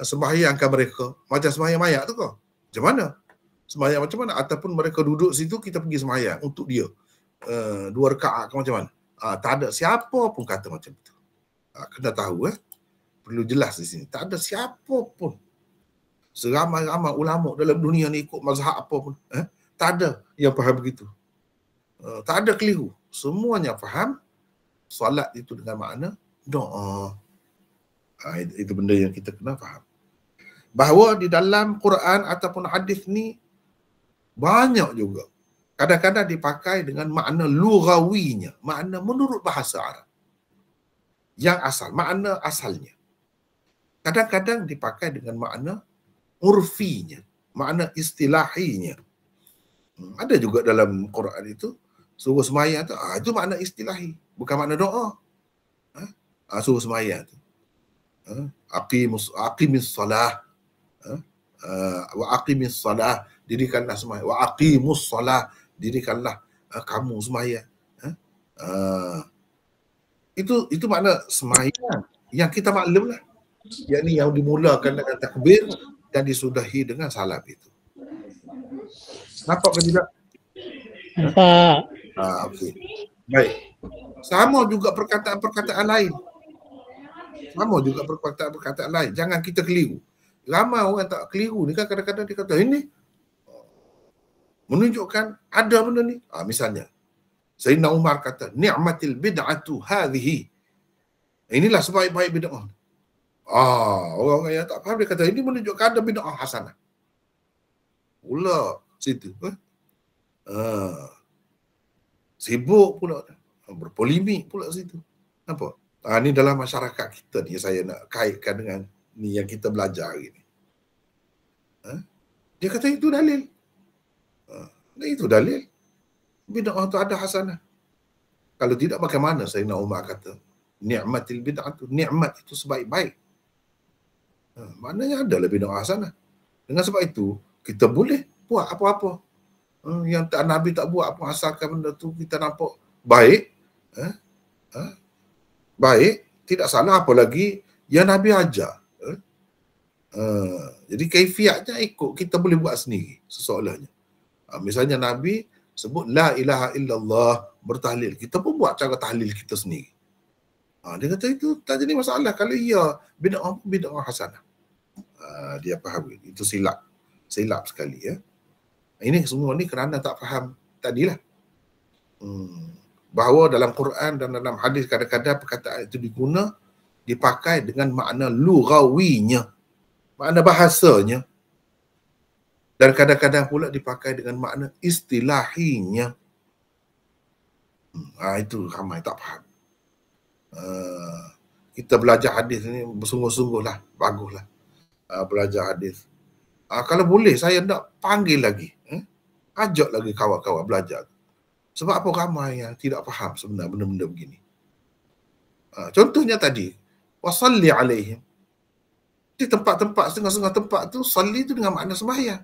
Sembahyangkan mereka. Macam sembahyang mayat tu kau. Macam mana? Sembahyang macam mana? Ataupun mereka duduk situ, kita pergi sembahyang untuk dia. 2 rakaat ke macam mana? Tak ada siapa pun kata macam itu. Kena tahu perlu jelas di sini. Tak ada siapa pun. Seramai-ramai ulama dalam dunia ni ikut mazhab apa pun. Tak ada yang faham begitu. Tak ada keliru. Semuanya faham solat itu dengan makna doa. Itu benda yang kita kena faham. Bahawa di dalam Quran ataupun hadis ni banyak juga. Kadang-kadang dipakai dengan makna lughawinya. Makna menurut bahasa Arab. Yang asal. Makna asalnya. Kadang-kadang dipakai dengan makna urfinya, makna istilahinya. Ada juga dalam Quran itu suruh semaya tu, itu makna istilahi, bukan makna doa. Suruh semaya tu. Aqimis salah, wa aqimis salah, dirikanlah semaya. Wa aqimus salah, dirikanlah kamu semaya. Itu makna semaya yang kita maklum lah. Yakni yang dimulakan dengan takbir dan disudahi dengan salam itu. Nampak ke tidak? Nampak. Okey. Baik. Sama juga perkataan-perkataan lain. Sama juga perkataan-perkataan lain. Jangan kita keliru. Ramai orang tak keliru ni kan, kadang-kadang dia kata ini menunjukkan ada benda ni. Misalnya, Sayyidina Umar kata, ni'matil bid'atu hadhihi. Inilah sebaik-baik bid'ah. Orang yang tak faham dia kata ini menunjukkan ada bid'ah hasanah. Pula situ. Sibuk pula, berpolemik pula situ. Nampak? Ni dalam masyarakat kita ni saya nak kaitkan dengan ni yang kita belajar hari ni. Dia kata itu dalil. Itu dalil. Bid'ah tu ada hasanah. Kalau tidak bagaimana Sayyidina Umar kata ni'matil bid'atu, nikmat itu sebaik-baik. Maknanya adalah bid'ah hasanah. Dengan sebab itu kita boleh buat apa-apa. Yang Nabi tak buat apa, asalkan benda tu kita nampak baik, baik, tidak salah, apalagi yang Nabi ajar. Jadi kaifiatnya ikut, kita boleh buat sendiri sesoalnya. Misalnya Nabi sebut la ilaha illallah, bertahlil, kita pun buat cara tahlil kita sendiri. Dia kata itu tak jadi masalah. Kalau ia bid'ah hasanah. Dia faham itu silap sekali ya. Ini semua ni kerana tak faham tadilah. Bahawa dalam Quran dan dalam hadis kadang-kadang perkataan itu dipakai dengan makna lughawinya, makna bahasanya. Dan kadang-kadang pula dipakai dengan makna istilahinya. Itu ramai tak faham. Kita belajar hadis ni bersungguh-sungguhlah, baguslah. Belajar hadis. Kalau boleh saya nak panggil lagi. Ajak lagi kawan-kawan belajar. Sebab apa ramai yang tidak faham sebenarnya benda-benda begini. Contohnya tadi, wasalli alaihim. Di tempat-tempat, setengah-setengah tempat tu, salli tu dengan makna sembahyang.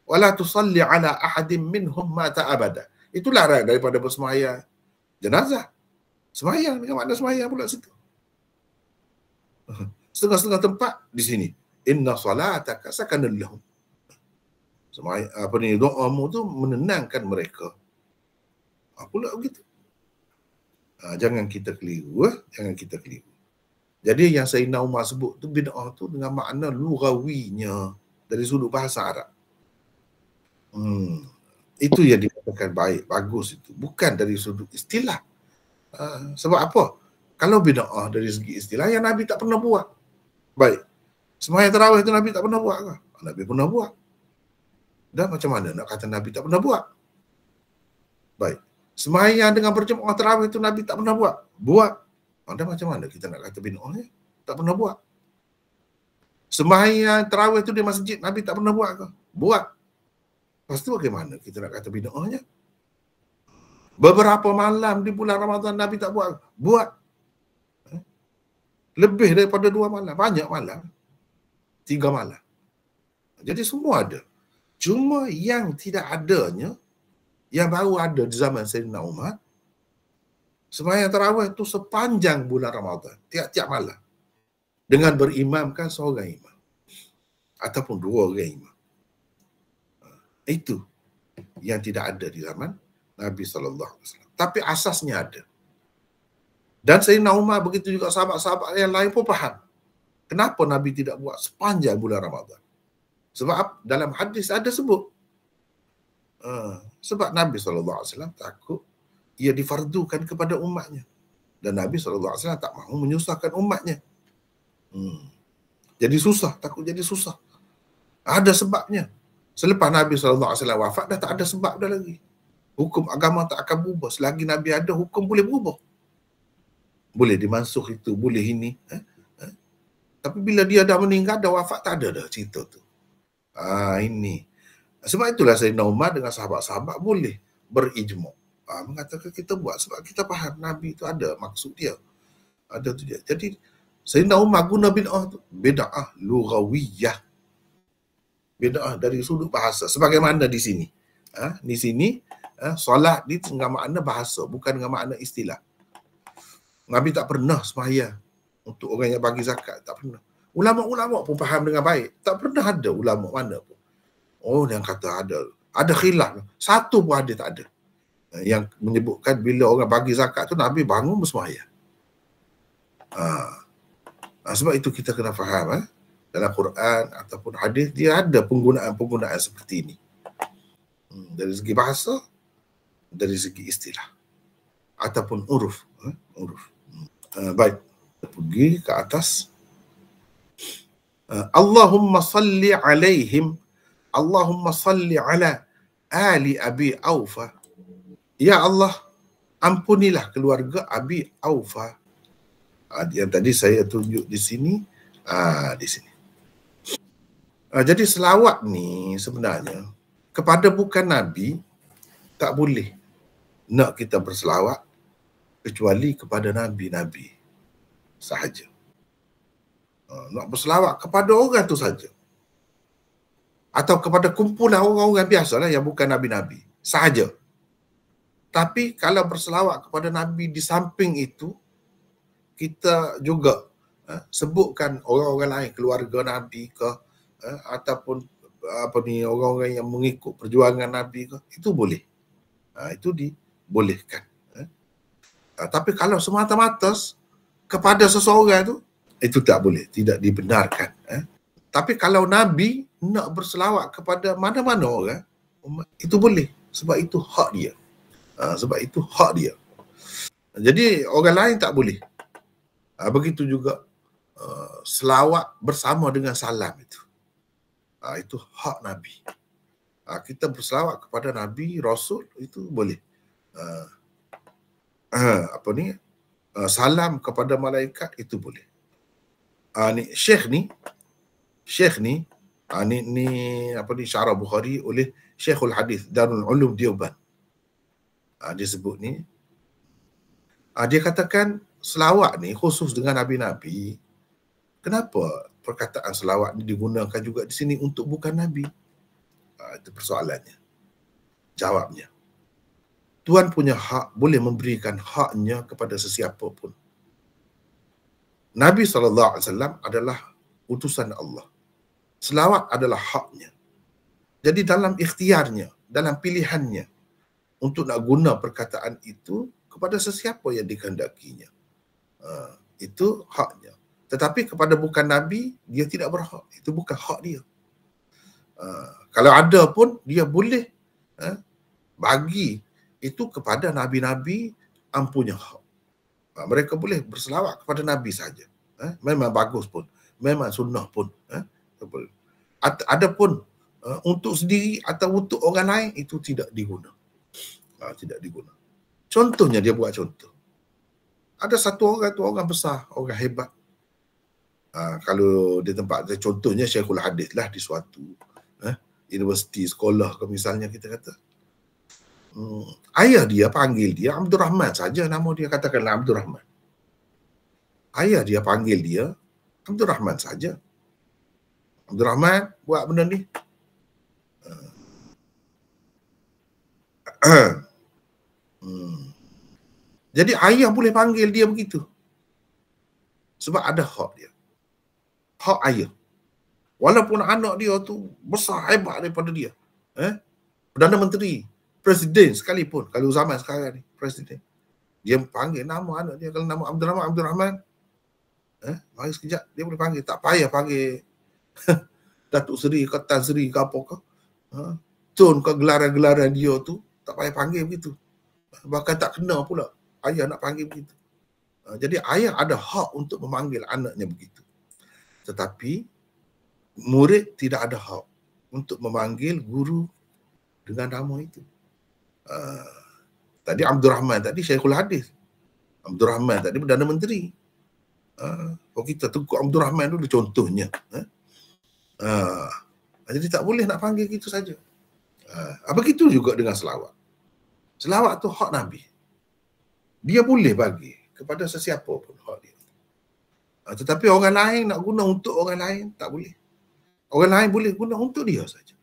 Wala tusalli ala ahadim minhum mata abada. Itulah daripada bersembahyang jenazah. Sembahyang dengan makna sembahyang pula situ. Setengah-setengah tempat di sini. Inna salataka sakanun lahum. Doamu tu menenangkan mereka. Pula begitu. Jangan kita keliru. Jangan kita keliru. Jadi yang Sayyidina Umar sebut tu bid'ah tu dengan makna lughawinya dari sudut bahasa Arab. Itu yang dikatakan baik, bagus itu. Bukan dari sudut istilah. Sebab apa? Kalau bid'ah dari segi istilah yang Nabi tak pernah buat. Baik. Sembahyang tarawih itu Nabi tak pernah buat ke? Nabi pernah buat. Dan macam mana nak kata Nabi tak pernah buat? Baik. Sembahyang dengan berjemaah tarawih itu Nabi tak pernah buat? Buat. Dan macam mana kita nak kata bid'ah? Tak pernah buat. Sembahyang tarawih itu di masjid Nabi tak pernah buat ke? Buat. Lepas tu bagaimana kita nak kata bid'ahnya? Beberapa malam di bulan Ramadan Nabi tak buat? Buat. Lebih daripada 2 malam. Banyak malam. 3 malam. Jadi semua ada. Cuma yang tidak adanya, yang baru ada di zaman Sayyidina Umar, sembahyang tarawih itu sepanjang bulan Ramadan, tiap-tiap malam. Dengan berimamkan seorang imam. Ataupun 2 orang imam. Itu yang tidak ada di zaman Nabi SAW. Tapi asasnya ada. Dan Sayyidina Umar, begitu juga sahabat-sahabat yang lain pun faham. Kenapa Nabi tidak buat sepanjang bulan Ramadan? Sebab dalam hadis ada sebut. Sebab Nabi SAW takut ia difardukan kepada umatnya. Dan Nabi SAW tak mahu menyusahkan umatnya. Jadi susah, takut jadi susah. Ada sebabnya. Selepas Nabi SAW wafat, dah tak ada sebab dah lagi. Hukum agama tak akan berubah. Selagi Nabi ada, hukum boleh berubah. Boleh dimansuh itu, boleh ini. Tapi bila dia dah meninggal, dah wafat, tak ada dah cerita tu. Ini. Sebab itulah Sayyidina Umar dengan sahabat-sahabat boleh berijma'. Mengatakan kita buat sebab kita faham Nabi itu ada maksud dia. Ada tu dia. Jadi Sayyidina Umar guna bid'ah lughawiyah. Bid'ah dari sudut bahasa. Sebagaimana di sini. Di sini solat ni dengan makna bahasa, bukan dengan makna istilah. Nabi tak pernah sembahyang untuk orang yang bagi zakat, tak pernah. Ulama-ulama pun faham dengan baik. Tak pernah ada ulama mana pun. Oh, yang kata ada khilaf. Satu pun ada tak ada. Yang menyebutkan bila orang bagi zakat tu Nabi bangun bersembahyang. Sebab itu kita kena faham dalam Quran ataupun hadis dia ada penggunaan-penggunaan seperti ini. Dari segi bahasa, dari segi istilah ataupun uruf. Baik, pergi ke atas. Allahumma salli alaihim, Allahumma salli ala ali Abi Aufa. Ya Allah, ampunilah keluarga Abi Aufa. Yang tadi saya tunjuk di sini. Di sini. Jadi selawat ni sebenarnya kepada bukan Nabi tak boleh nak kita berselawat kecuali kepada Nabi-Nabi sahaja. Nak berselawat kepada orang tu saja. Atau kepada kumpulan orang-orang biasalah yang bukan Nabi-Nabi sahaja. Tapi kalau berselawat kepada Nabi di samping itu, kita juga sebutkan orang-orang lain, keluarga Nabi ke, ataupun orang-orang yang mengikut perjuangan Nabi ke, itu boleh. Itu dibolehkan. Tapi kalau semata-mata kepada seseorang itu tak boleh, tidak dibenarkan. Tapi kalau Nabi nak berselawat kepada mana-mana orang, itu boleh. Sebab itu hak dia. Jadi orang lain tak boleh. Begitu juga selawat bersama dengan salam itu. Itu hak Nabi. Kita berselawat kepada Nabi, Rasul, itu boleh. Salam kepada malaikat, itu boleh. Syekh ni syarah Bukhari oleh Syekhul Hadis Darul Ulum Deoban. Dia sebut ni. Dia katakan selawat ni khusus dengan Nabi-Nabi. Kenapa perkataan selawat ni digunakan juga di sini untuk bukan Nabi? Itu persoalannya. Jawabnya, Tuhan punya hak boleh memberikan haknya kepada sesiapa pun. Nabi SAW adalah utusan Allah. Selawat adalah haknya. Jadi dalam ikhtiarnya, dalam pilihannya untuk nak guna perkataan itu kepada sesiapa yang dikehendakinya. Itu haknya. Tetapi kepada bukan Nabi, dia tidak berhak. Itu bukan hak dia. Kalau ada pun, dia boleh bagi itu kepada Nabi-Nabi ampunya hak. Mereka boleh berselawat kepada Nabi saja. Memang bagus pun. Memang sunnah pun. Adapun untuk sendiri atau untuk orang lain, itu tidak diguna. Tidak diguna. Contohnya, dia buat contoh. Ada satu orang tu orang besar, orang hebat. Kalau di tempat, contohnya Syekhul Hadis lah di suatu universiti, sekolah ke misalnya kita kata. Ayah dia panggil dia Abdul Rahman saja, nama dia katakanlah Abdul Rahman. Ayah dia panggil dia Abdul Rahman saja. Abdul Rahman buat benda ni. Jadi ayah boleh panggil dia begitu. Sebab ada hak dia. Hak ayah. Walaupun anak dia tu besar, hebat daripada dia. Perdana Menteri, Presiden sekalipun. Kalau zaman sekarang ni, Presiden. Dia panggil nama anak dia. Kalau nama Abdul Rahman. Mari sekejap, dia boleh panggil. Tak payah panggil Datuk Seri ke Tan Seri ke apa ke. Tun ke gelaran-gelaran dia tu. Tak payah panggil begitu. Bahkan tak kena pula ayah nak panggil begitu. Jadi ayah ada hak untuk memanggil anaknya begitu. Tetapi murid tidak ada hak untuk memanggil guru dengan nama itu. Tadi Abdul Rahman tadi Syekhul Hadis. Abdul Rahman tadi Perdana Menteri. Kalau kita Tengku Abdul Rahman dulu contohnya. Jadi tak boleh nak panggil gitu saja. Begitu juga dengan selawat. Selawat tu hak Nabi. Dia boleh bagi kepada sesiapa pun hak dia. Tetapi orang lain nak guna untuk orang lain, tak boleh. Orang lain boleh guna untuk dia saja.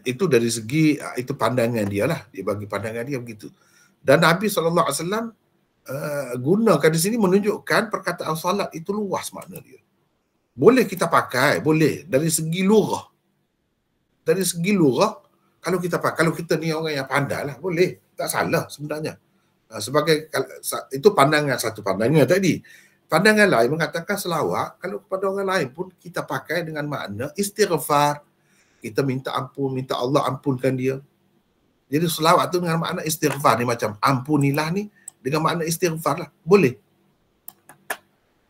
Itu dari segi, itu pandangan dia lah. Dia bagi pandangan dia begitu. Dan Nabi SAW gunakan di sini menunjukkan perkataan salat itu luas makna dia. Boleh kita pakai, boleh. Dari segi lurah. Dari segi lurah, kalau kita pakai, kalau kita ni orang yang pandai lah, boleh. Tak salah sebenarnya. Sebagai, itu pandangan, satu pandangan tadi. Pandangan lain mengatakan selawat, kalau kepada orang lain pun kita pakai dengan makna istighfar. Kita minta ampun, minta Allah ampunkan dia. Jadi selawat tu dengan makna istighfar ni, macam ampunilah ni, dengan makna istighfar lah. Boleh.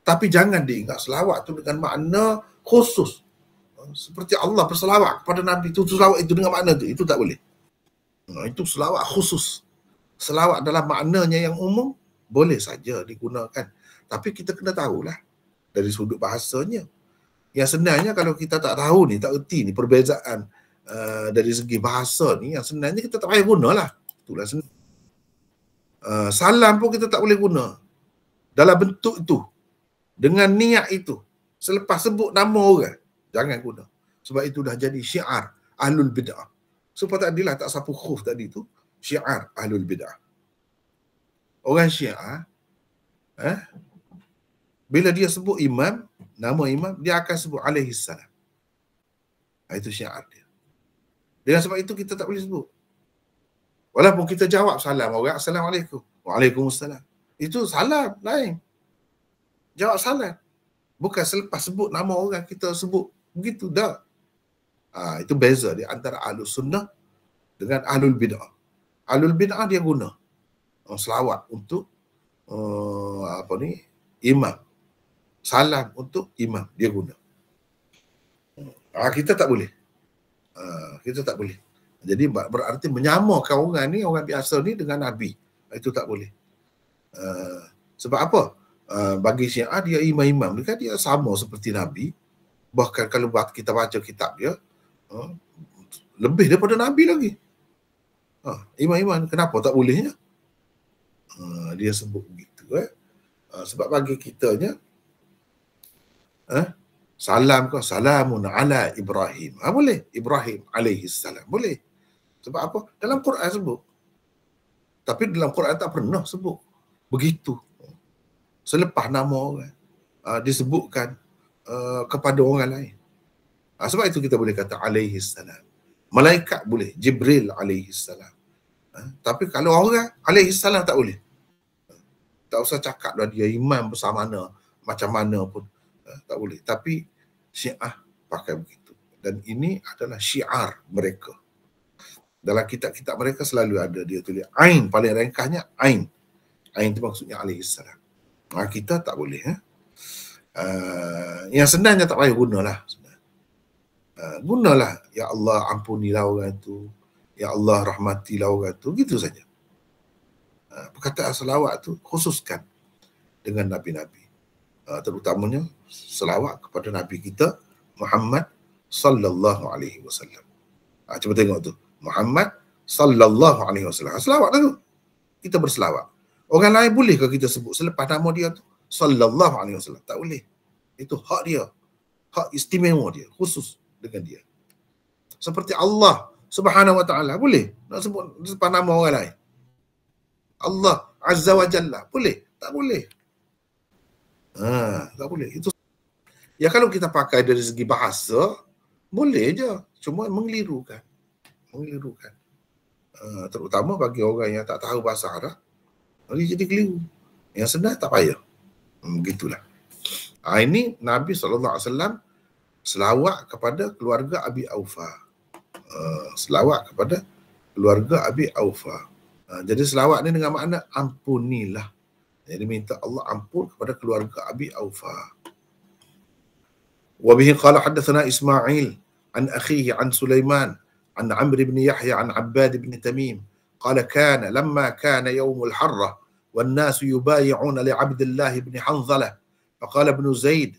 Tapi jangan diingat selawat tu dengan makna khusus. Seperti Allah berselawat kepada Nabi tu, selawat itu dengan makna tu. Itu tak boleh. Itu selawat khusus. Selawat dalam maknanya yang umum, boleh saja digunakan. Tapi kita kena tahulah dari sudut bahasanya. Yang sebenarnya kalau kita tak tahu ni, tak erti ni perbezaan dari segi bahasa ni, yang sebenarnya kita tak payah gunalah. Itulah sebenarnya. Salam pun kita tak boleh guna dalam bentuk itu, dengan niat itu. Selepas sebut nama orang, jangan guna. Sebab itu dah jadi syiar ahlul bid'ah. Supaya tadilah tak sapu khuf tadi tu, syiar ahlul bid'ah. Orang Syiah, bila dia sebut imam, nama imam, dia akan sebut alaihi salam. Itu syiar dia. Dengan sebab itu kita tak boleh sebut. Walaupun kita jawab salam orang, Assalamualaikum. Waalaikumsalam. Itu salam lain. Jawab salam. Bukan selepas sebut nama orang kita sebut begitu dah. Itu beza di antara ahlus sunnah dengan ahlul bid'ah. Ahlul bid'ah dia guna selawat untuk imam. Salam untuk imam dia guna. Kita tak boleh. Kita tak boleh. Jadi berarti menyamakan orang ni, orang biasa ni dengan Nabi. Itu tak boleh. Sebab apa? Bagi Syiah dia imam-imam ni kan dia sama seperti Nabi. Bahkan kalau kita baca kitab dia, lebih daripada Nabi lagi. Imam-imam kenapa tak bolehnya? Dia sebut begitu. Sebab bagi kitanya, salam kau, salamun ala Ibrahim. Boleh. Ibrahim alaihi salam. Boleh. Sebab apa? Dalam Quran sebut. Tapi dalam Quran tak pernah sebut begitu. Selepas nama orang disebutkan kepada orang lain. Sebab itu kita boleh kata alaihi salam. Malaikat boleh. Jibril alaihi salam. Tapi kalau orang alaihi salam tak boleh. Tak usah cakap dah dia imam bersama mana, macam mana pun. Tak boleh. Tapi Syiah pakai begitu. Dan ini adalah syiar mereka. Dalam kitab-kitab mereka selalu ada dia tulis ain, paling ringkasnya ain. Ain itu maksudnya alaihi salam. Kita tak boleh. Yang sebenarnya tak payah gunalah. Gunalah, ya Allah ampunilah orang tu, ya Allah rahmatilah orang tu, gitu saja. Perkataan selawat tu khususkan dengan Nabi-Nabi. Terutamanya selawat kepada Nabi kita Muhammad sallallahu alaihi wasallam. Cuba tengok tu. Muhammad sallallahu alaihi wasallam. Selawat lah tu. Kita berselawat. Orang lain boleh ke kita sebut selepas nama dia tu sallallahu alaihi wasallam? Tak boleh. Itu hak dia. Hak istimewa dia, khusus dengan dia. Seperti Allah Subhanahu wa taala boleh nak sebut selepas nama orang lain. Allah Azza wa Jalla boleh? Tak boleh. Tak boleh. Itu ya, kalau kita pakai dari segi bahasa boleh je, cuma mengelirukan. Terutama bagi orang yang tak tahu bahasa Arab, dia jadi keliru. Yang sebenarnya tak payah. Begitulah. Ini Nabi SAW selawat kepada keluarga Abi Aufa. Selawat kepada keluarga Abi Aufa. Jadi selawat ni dengan makna ampunilah. Jadi minta Allah ampun kepada keluarga Abi Aufa. Wa bihi qala hadatsana Ismail an akhihi an Sulaiman an Amr ibn Yahya an Abbad ibn Tamim qala kana lamma kana yawm al-harra والناس يبايعون لعبد الله بن حنظلة فقال ابن زيد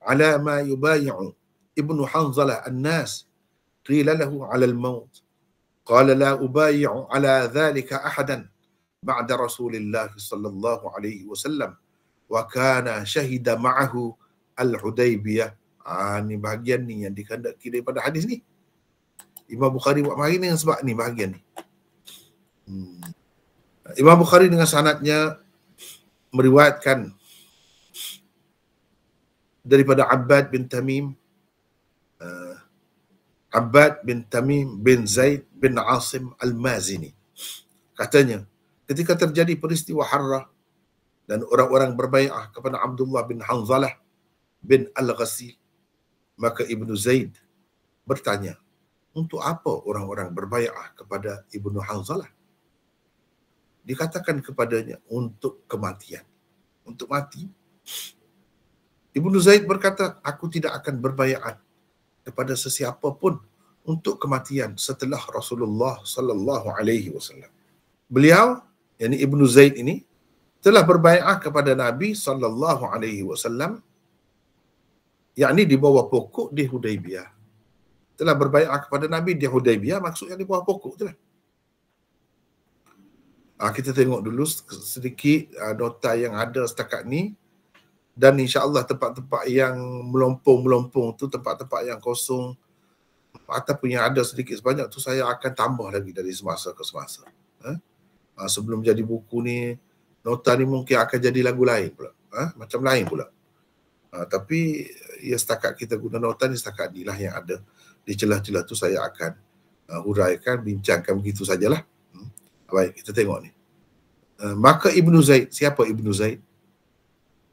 على ما يبايع ابن حنظلة الناس قيل له على الموت قال لا أبايع على ذلك أحدا بعد رسول الله صلى الله عليه وسلم وكان شهد معه الحديبية. Ni bahagian ni yang dikehendaki daripada hadis ni. Imam Bukhari buat mari dengan sebab ni bahagian ni. Imam Bukhari dengan sanadnya meriwayatkan daripada Abbad bin Tamim bin Zaid bin Asim Al-Mazini. Katanya, ketika terjadi peristiwa Harrah dan orang-orang berbai'ah kepada Abdullah bin Hanzalah bin Al-Ghasil, maka Ibnu Zaid bertanya, untuk apa orang-orang berbai'ah kepada Ibnu Hanzalah? Dikatakan kepadanya, untuk kematian. Untuk mati. Ibnu Zaid berkata, aku tidak akan berbai'at kepada sesiapa pun untuk kematian setelah Rasulullah sallallahu alaihi wasallam. Beliau, yakni Ibnu Zaid ini, telah berbai'ah kepada Nabi sallallahu alaihi wasallam, yakni di bawah pokok di Hudaibiyah. Telah berbai'ah kepada Nabi di Hudaibiyah, maksudnya di bawah pokok itulah. Kita tengok dulu sedikit nota yang ada setakat ni, dan insya-Allah tempat-tempat yang melompong-melompong tu, tempat-tempat yang kosong ataupun yang ada sedikit sebanyak tu, saya akan tambah lagi dari semasa ke semasa. Sebelum jadi buku ni, nota ni mungkin akan jadi lagu lain pula, macam lain pula. Tapi ya setakat kita guna nota ni, setakat ni lah yang ada. Di celah-celah tu saya akan huraikan, bincangkan begitu sajalah. Baik, kita tengok ni. Maka Ibnu Zaid, siapa Ibnu Zaid?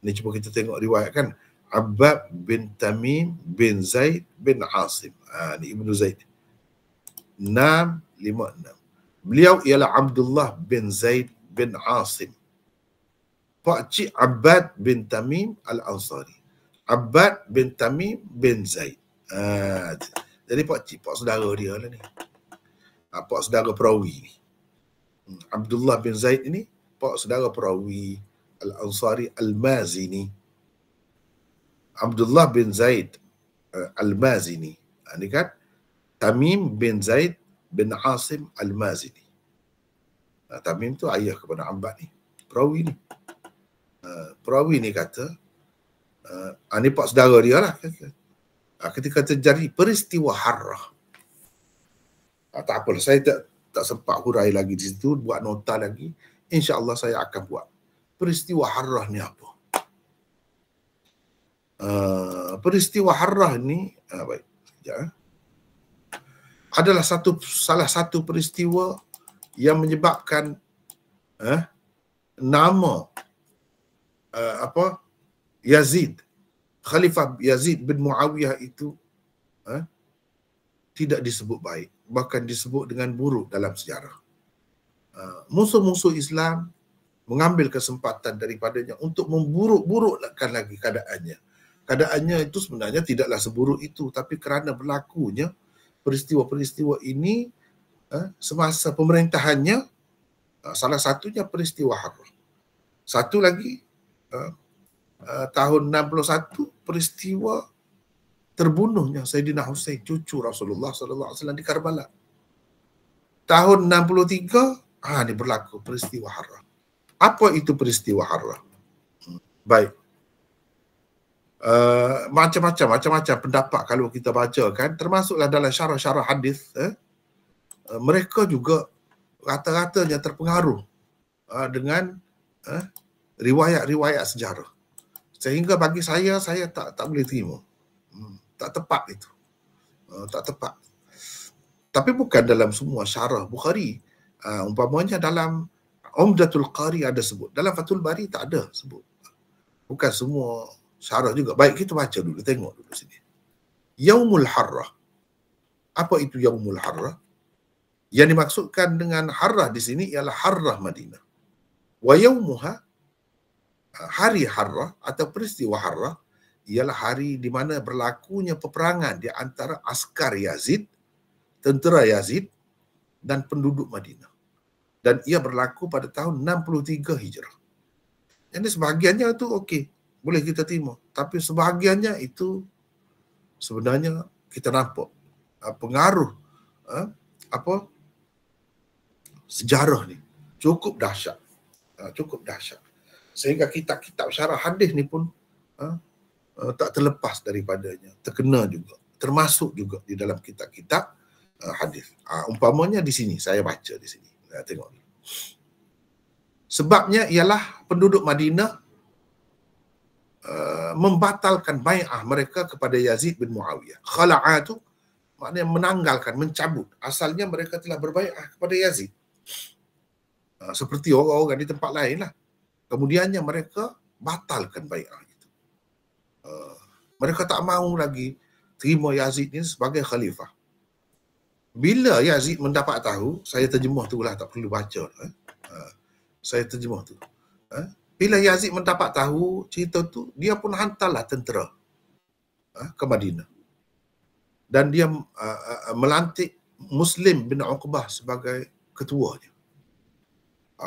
Ni cuba kita tengok riwayat kan. Abbad bin Tamim bin Zaid bin Asim. Ni Ibnu Zaid. 656. Beliau ialah Abdullah bin Zaid bin Asim, pakcik Abbad bin Tamim Al-Ansari. Abbad bin Tamim bin Zaid. Jadi pak saudara dia lah ni. Pak saudara perawi ni. Abdullah bin Zaid ini pak saudara perawi Al-Ansari Al-Mazini. Abdullah bin Zaid Al-Mazini. Ini kan Tamim bin Zaid bin Asim Al-Mazini. Tamim tu ayah kepada Abbad ni. Perawi ni. Perawi ni kata, ni pak saudara dia lah. Ketika terjadi peristiwa Harrah. Tak apalah, saya tak sempat hurai lagi di situ, buat nota lagi. InsyaAllah saya akan buat. Peristiwa Harrah ni apa? Peristiwa Harrah ni, baik, sekejap. Adalah salah satu peristiwa yang menyebabkan nama Yazid, Khalifah Yazid bin Muawiyah itu tidak disebut baik, bahkan disebut dengan buruk dalam sejarah. Musuh-musuh Islam mengambil kesempatan daripadanya untuk memburuk-burukkan lagi keadaannya. Keadaannya itu sebenarnya tidaklah seburuk itu, tapi kerana berlakunya peristiwa-peristiwa ini semasa pemerintahannya, salah satunya peristiwa Harrah. Satu lagi, tahun 61, peristiwa terbunuhnya Sayyidina Husain, cucu Rasulullah SAW di Karbala. Tahun 63, ini berlaku peristiwa Harrah. Apa itu peristiwa Harrah? Baik. Macam-macam pendapat kalau kita baca kan, termasuklah dalam syarah-syarah hadis, mereka juga rata-ratanya terpengaruh dengan riwayat-riwayat sejarah. Sehingga bagi saya tak boleh terima. Tak tepat itu. Tak tepat. Tapi bukan dalam semua syarah Bukhari. Umpamanya dalam Umdatul Qari ada sebut. Dalam Fathul Bari tak ada sebut. Bukan semua syarah juga. Baik, kita baca dulu. Tengok dulu sini. Yaumul Harrah. Apa itu Yaumul Harrah? Yang dimaksudkan dengan Harrah di sini ialah Harrah Madinah. Wa yaumuha, hari Harrah atau peristiwa Harrah, ialah hari di mana berlakunya peperangan di antara askar Yazid, tentera Yazid dan penduduk Madinah. dan ia berlaku pada tahun 63 Hijrah. Jadi sebahagiannya itu okey, boleh kita terima. Tapi sebahagiannya itu sebenarnya kita nampak pengaruh sejarah ni cukup dahsyat. Cukup dahsyat. Sehingga kitab-kitab syarah hadis ni pun tak terlepas daripadanya, terkena juga, termasuk juga di dalam kitab-kitab hadis. Umpamanya di sini, saya baca di sini. Tengok ni. Sebabnya ialah penduduk Madinah membatalkan bai'ah mereka kepada Yazid bin Muawiyah. Khala'a tu maknanya menanggalkan, mencabut. Asalnya mereka telah berbai'ah kepada Yazid. Seperti orang-orang di tempat lain lah. Kemudiannya mereka batalkan bai'ah itu. Mereka tak mahu lagi terima Yazid ini sebagai khalifah. Bila Yazid mendapat tahu, saya terjemah tu lah, tak perlu baca. Saya terjemah tu. Bila Yazid mendapat tahu cerita tu, dia pun hantarlah tentera ke Madinah. Dan dia melantik Muslim bin Uqbah sebagai ketuanya.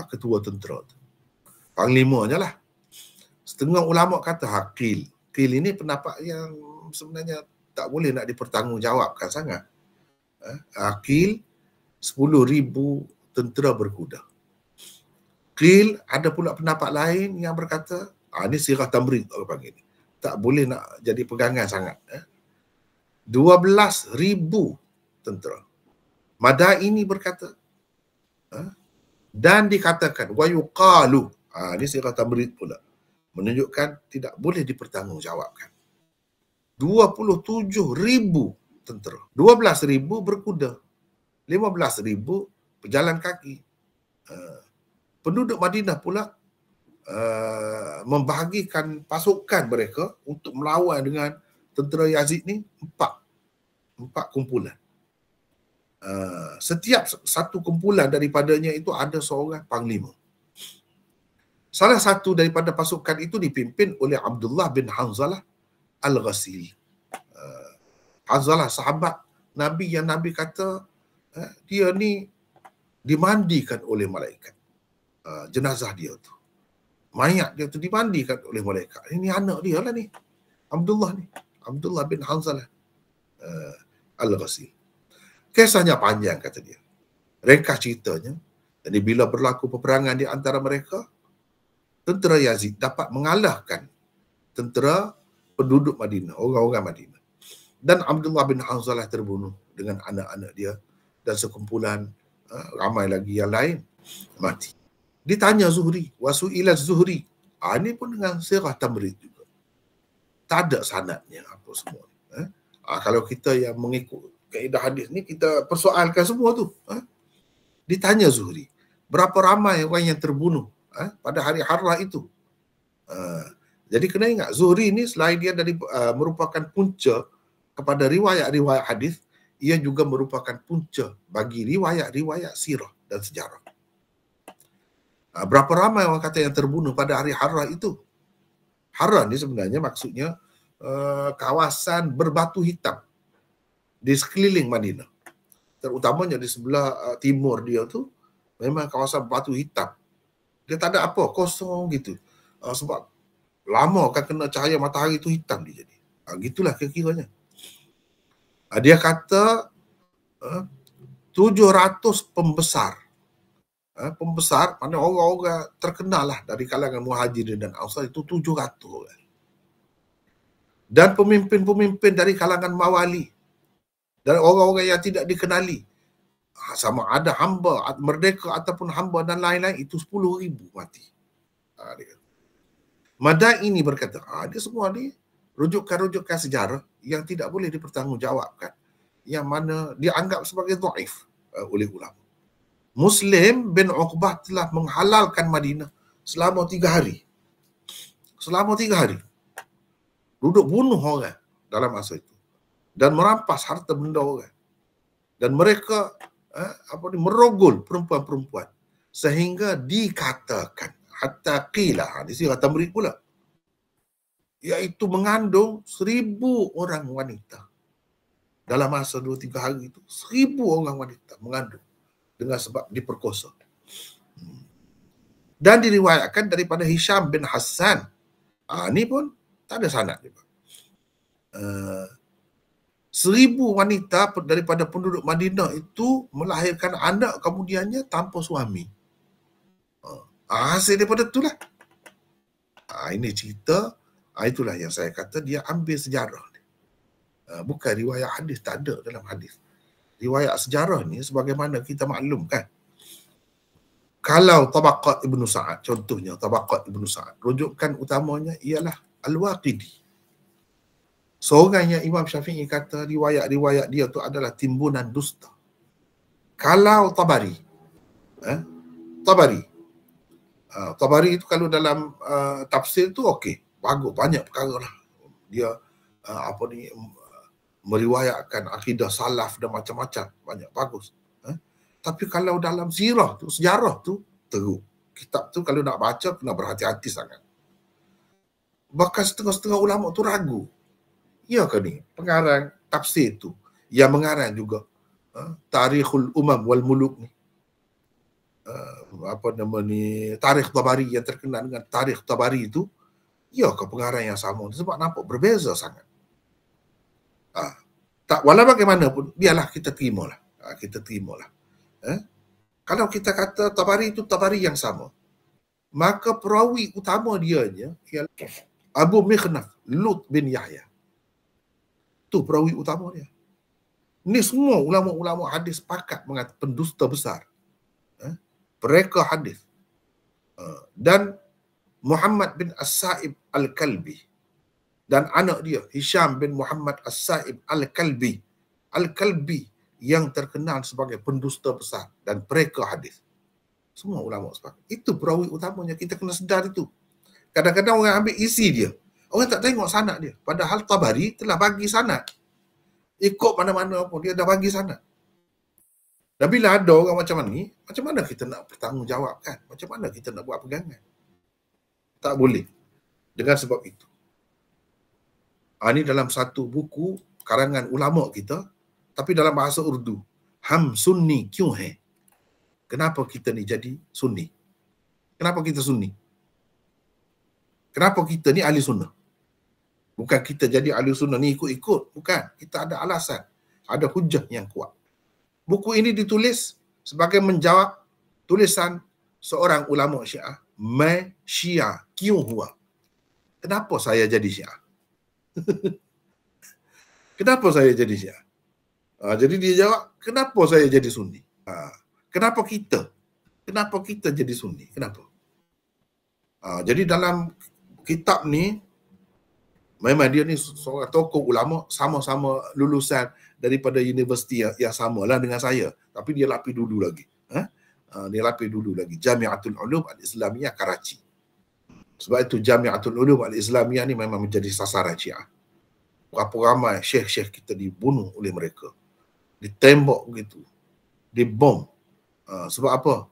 Ketua tentera tu. Panglimanya lah. Setengah ulama kata Qil. Qil ini pendapat yang sebenarnya tak boleh nak dipertanggungjawabkan sangat. Qil 10,000 tentera berkuda. Qil ada pula pendapat lain yang berkata, ini sirah tamrid orang panggil ni. Tak boleh nak jadi pegangan sangat. 12,000 tentera. Madaini berkata, dan dikatakan wa yuqalu, ini sirah tamrid pula, menunjukkan tidak boleh dipertanggungjawabkan. 27,000 tentera. 12,000 berkuda. 15,000 berjalan kaki. Penduduk Madinah pula membahagikan pasukan mereka untuk melawan dengan tentera Yazid ni empat kumpulan. Setiap satu kumpulan daripadanya itu ada seorang panglima. Salah satu daripada pasukan itu dipimpin oleh Abdullah bin Hanzalah Al-Ghasili. Hanzalah sahabat Nabi yang Nabi kata dia ni dimandikan oleh malaikat. Jenazah dia tu, mayat dia tu dimandikan oleh malaikat. Ini anak dia lah ni, Abdullah bin Hanzalah Al-Ghasili. Kisahnya panjang kata dia. Ringkas ceritanya, jadi bila berlaku peperangan di antara mereka, tentera Yazid dapat mengalahkan tentera penduduk Madinah, orang-orang Madinah. Dan Abdullah bin Hanzalah terbunuh dengan anak-anak dia dan sekumpulan ramai lagi yang lain mati. Ditanya Zuhri, wasu'ila Zuhri. Ini pun dengan sirah tamrid juga. Tak ada sanadnya apa semua. Kalau kita yang mengikut kaedah hadis ni, kita persoalkan semua tu. Ditanya Zuhri, berapa ramai orang yang terbunuh pada hari Harrah itu? Jadi kena ingat, Zuhri ni selain dia merupakan punca kepada riwayat-riwayat hadis, ia juga merupakan punca bagi riwayat-riwayat sirah dan sejarah. Berapa ramai orang kata yang terbunuh pada hari Harrah itu? Harrah ni sebenarnya maksudnya kawasan berbatu hitam di sekeliling Madinah. Terutamanya di sebelah timur dia tu memang kawasan batu hitam. Dia tak ada apa, kosong gitu. Sebab lama kan kena cahaya matahari tu hitam dia jadi. Gitulah kira-kiranya. Dia kata 700 pembesar. Pembesar, mana orang-orang terkenal lah dari kalangan Muhajirin dan Ansar itu 700 orang. Dan pemimpin-pemimpin dari kalangan Mawali dan orang-orang yang tidak dikenali, sama ada hamba, merdeka ataupun hamba dan lain-lain, itu 10,000 mati. Madaini berkata, dia semua ni rujukan-rujukan sejarah yang tidak boleh dipertanggungjawabkan, yang mana dianggap sebagai dhaif oleh ulama. Muslim bin Uqbah telah menghalalkan Madinah selama 3 hari. Selama 3 hari. Duduk bunuh orang dalam masa itu. Dan merampas harta benda orang. Dan mereka merogol perempuan-perempuan. Sehingga dikatakan, hatta qila, di sini tamrid pula, iaitu mengandung 1,000 orang wanita. Dalam masa 2-3 hari itu, 1,000 orang wanita mengandung dengan sebab diperkosa. Dan diriwayatkan daripada Hisham bin Hassan. Ni pun tak ada sanad juga. 1000 wanita daripada penduduk Madinah itu melahirkan anak kemudiannya tanpa suami. Hasil daripada itulah. Ini cerita, itulah yang saya kata dia ambil sejarah. Bukan riwayat hadis, tak ada dalam hadis. Riwayat sejarah ni sebagaimana kita maklumkan. Kalau Tabaqat Ibnu Sa'ad, contohnya Tabaqat Ibnu Sa'ad, rujukan utamanya ialah Al-Waqidi. Seorang yang Imam Syafi'i kata riwayat-riwayat dia tu adalah timbunan dusta. Kalau Tabari, Tabari itu kalau dalam tafsir tu okey, bagus, banyak perkara lah. Dia meriwayatkan akidah salaf dan macam-macam, banyak, bagus. Tapi kalau dalam sirah tu, sejarah tu, teruk. Kitab tu kalau nak baca kena berhati-hati sangat. Bahkan setengah-setengah ulama tu ragu. Ya ke ni? Pengarang tafsir tu yang mengarang juga Tarikhul Umam wal Muluk ni. Tarikh Tabari yang terkenal dengan Tarikh Tabari itu, ya ke pengarang yang sama? Sebab nampak berbeza sangat. Tak, walau bagaimanapun, biarlah kita terimalah. Kita terimalah. Kalau kita kata Tabari itu Tabari yang sama, maka perawi utama dianya ialah Abu Mikhnaf Lut bin Yahya. Itu perawi utama dia. Ini semua ulama-ulama hadis sepakat mengatakan pendusta besar. Mereka hadis. Dan Muhammad bin As-Sa'ib Al-Kalbi dan anak dia Hisham bin Muhammad As-Sa'ib Al-Kalbi. Al-Kalbi yang terkenal sebagai pendusta besar dan mereka hadis. Semua ulama sepakat. Itu perawi utamanya, kita kena sedar itu. Kadang-kadang orang ambil isi dia. Orang tak tengok sanad dia. Padahal Tabari telah bagi sanad. Ikut mana-mana pun dia dah bagi sanad. Dan bila ada orang macam ni, macam mana kita nak bertanggungjawabkan? Macam mana kita nak buat pegangan? Tak boleh. Dengan sebab itu. Ini dalam satu buku karangan ulama kita, tapi dalam bahasa Urdu. Ham sunni kyun hai? Kenapa kita ni jadi sunni? Kenapa kita sunni? Kenapa kita ni ahli sunnah? Bukan kita jadi ahli sunnah ni ikut-ikut. Bukan. Kita ada alasan. Ada hujah yang kuat. Buku ini ditulis sebagai menjawab tulisan seorang ulama Syiah. Mai Syiah kyun hua? Kenapa saya jadi Syiah? Kenapa saya jadi Syiah? Jadi dia jawab, kenapa saya jadi Sunni? Kenapa kita? Kenapa kita jadi Sunni? Kenapa? Jadi dalam kitab ni, memang dia ni seorang tokoh ulama, sama-sama lulusan daripada universiti yang sama lah dengan saya. Tapi dia lapis dulu lagi. Dia lapis dulu lagi. Jamiatul Ulum Al-Islamiyah Karachi. Sebab itu Jamiatul Ulum Al-Islamiyah ni memang menjadi sasaran Syiah. Berapa ramai syekh-syekh kita dibunuh oleh mereka. Ditembak begitu. Dibom. Sebab apa?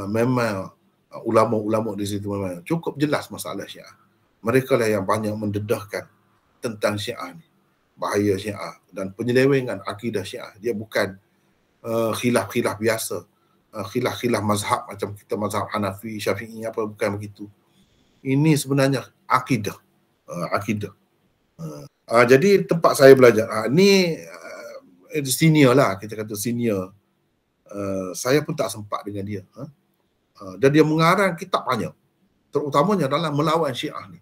Memang ulama-ulama di situ memang cukup jelas masalah Syiah. Mereka lah yang banyak mendedahkan tentang Syiah ni. Bahaya Syiah dan penyelewengan akidah Syiah. Dia bukan khilaf-khilaf biasa. Khilaf-khilaf mazhab macam kita mazhab Hanafi, Syafi'i apa, bukan begitu. Ini sebenarnya akidah. Akidah. Jadi tempat saya belajar. Ni senior lah, kita kata senior. Saya pun tak sempat dengan dia. Dan dia mengarang kitab banyak. Terutamanya dalam melawan Syiah ni.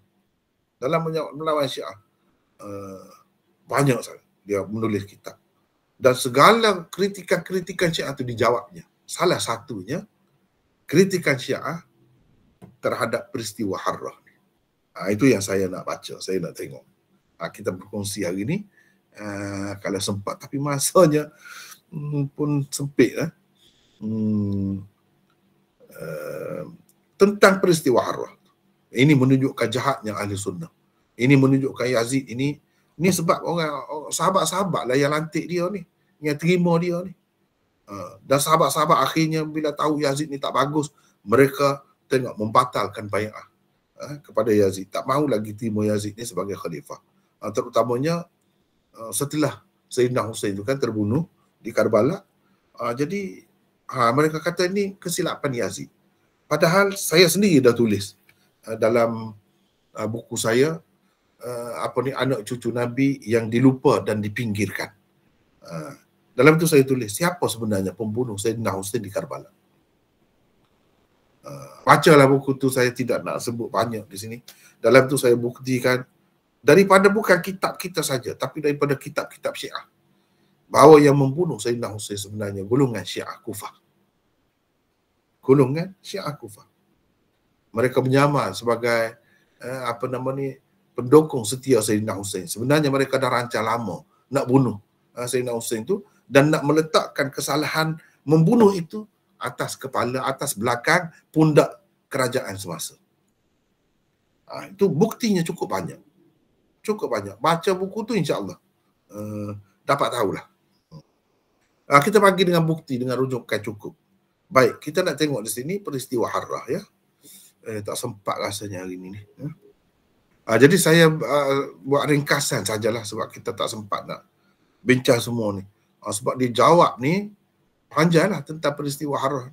Dalam melawan Syiah. Banyak sangat dia menulis kitab. Dan segala kritikan-kritikan Syiah itu dijawabnya. Salah satunya, kritikan Syiah terhadap peristiwa Harrah. Itu yang saya nak baca, saya nak tengok. Kita berkongsi hari ni, kalau sempat. Tapi masanya pun sempit. Tentang peristiwa Harrah. Ini menunjukkan jahatnya ahli sunnah. Ini menunjukkan Yazid ini sebab orang sahabat-sahabat lah yang lantik dia ni, yang terima dia ni. Dan sahabat-sahabat akhirnya bila tahu Yazid ni tak bagus, mereka tengok membatalkan bai'ah kepada Yazid. Tak mahu lagi terima Yazid ni sebagai khalifah. Terutamanya setelah Sayyidina Hussein tu kan terbunuh di Karbala. Jadi Mereka kata ini kesilapan Yazid. Padahal saya sendiri dah tulis dalam buku saya anak cucu Nabi yang dilupa dan dipinggirkan. Dalam itu saya tulis siapa sebenarnya pembunuh Sayyidina Husain di Karbala. Bacalah buku tu, saya tidak nak sebut banyak di sini. Dalam tu saya buktikan daripada bukan kitab kita saja, tapi daripada kitab-kitab Syiah, bahawa yang membunuh Sayyidina Husain sebenarnya golongan Syiah Kufah. Golongan Syiah Kufah. Mereka menyamar sebagai pendukung setia Sayyidina Husain. Sebenarnya mereka dah rancang lama nak bunuh Sayyidina Husain tu dan nak meletakkan kesalahan membunuh itu atas kepala, atas belakang, pundak kerajaan semasa. Itu buktinya cukup banyak. Cukup banyak. Baca buku tu insya-Allah dapat tahulah. Kita bagi dengan bukti, dengan rujukan cukup. Baik, kita nak tengok di sini peristiwa Harrah ya. Tak sempat rasanya hari ini. Jadi saya buat ringkasan sajalah sebab kita tak sempat nak bincang semua ni. Sebab dia jawab ni panjanglah tentang peristiwa Harrah.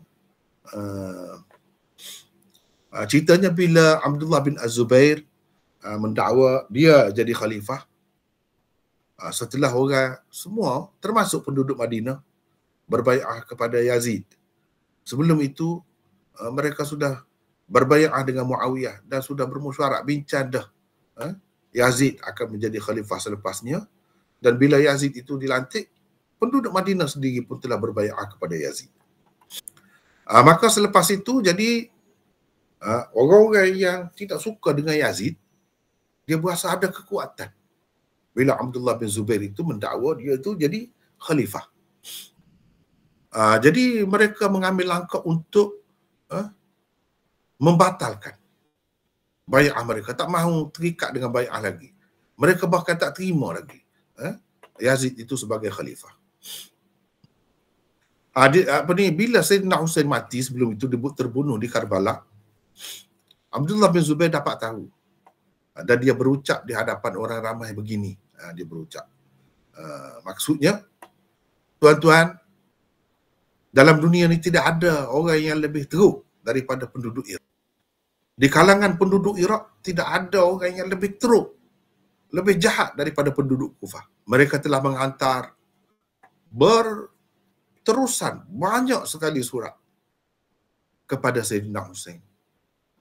Ceritanya bila Abdullah bin Az-Zubair mendakwa dia jadi khalifah, setelah orang semua termasuk penduduk Madinah berbaiat kepada Yazid. Sebelum itu mereka sudah berbaiat dengan Muawiyah dan sudah bermusyawarah bincang dah Yazid akan menjadi khalifah selepasnya. Dan bila Yazid itu dilantik, penduduk Madinah sendiri pun telah berbaiat kepada Yazid. Maka selepas itu jadi orang-orang yang tidak suka dengan Yazid, dia berasa ada kekuatan bila Abdullah bin Zubair itu mendakwa dia itu jadi khalifah. Jadi mereka mengambil langkah untuk membatalkan bai'ah mereka, tak mahu terikat dengan bai'ah lagi. Mereka bahkan tak terima lagi Yazid itu sebagai khalifah. Bila Sayyidina Husain mati, sebelum itu terbunuh di Karbala, Abdullah bin Zubair dapat tahu dan dia berucap di hadapan orang ramai begini. Dia berucap, maksudnya, tuan-tuan, dalam dunia ini tidak ada orang yang lebih teruk daripada penduduk Iraq. Di kalangan penduduk Iraq tidak ada orang yang lebih teruk, lebih jahat daripada penduduk Kufah. Mereka telah menghantar berterusan banyak sekali surat kepada Sayyidina Husain,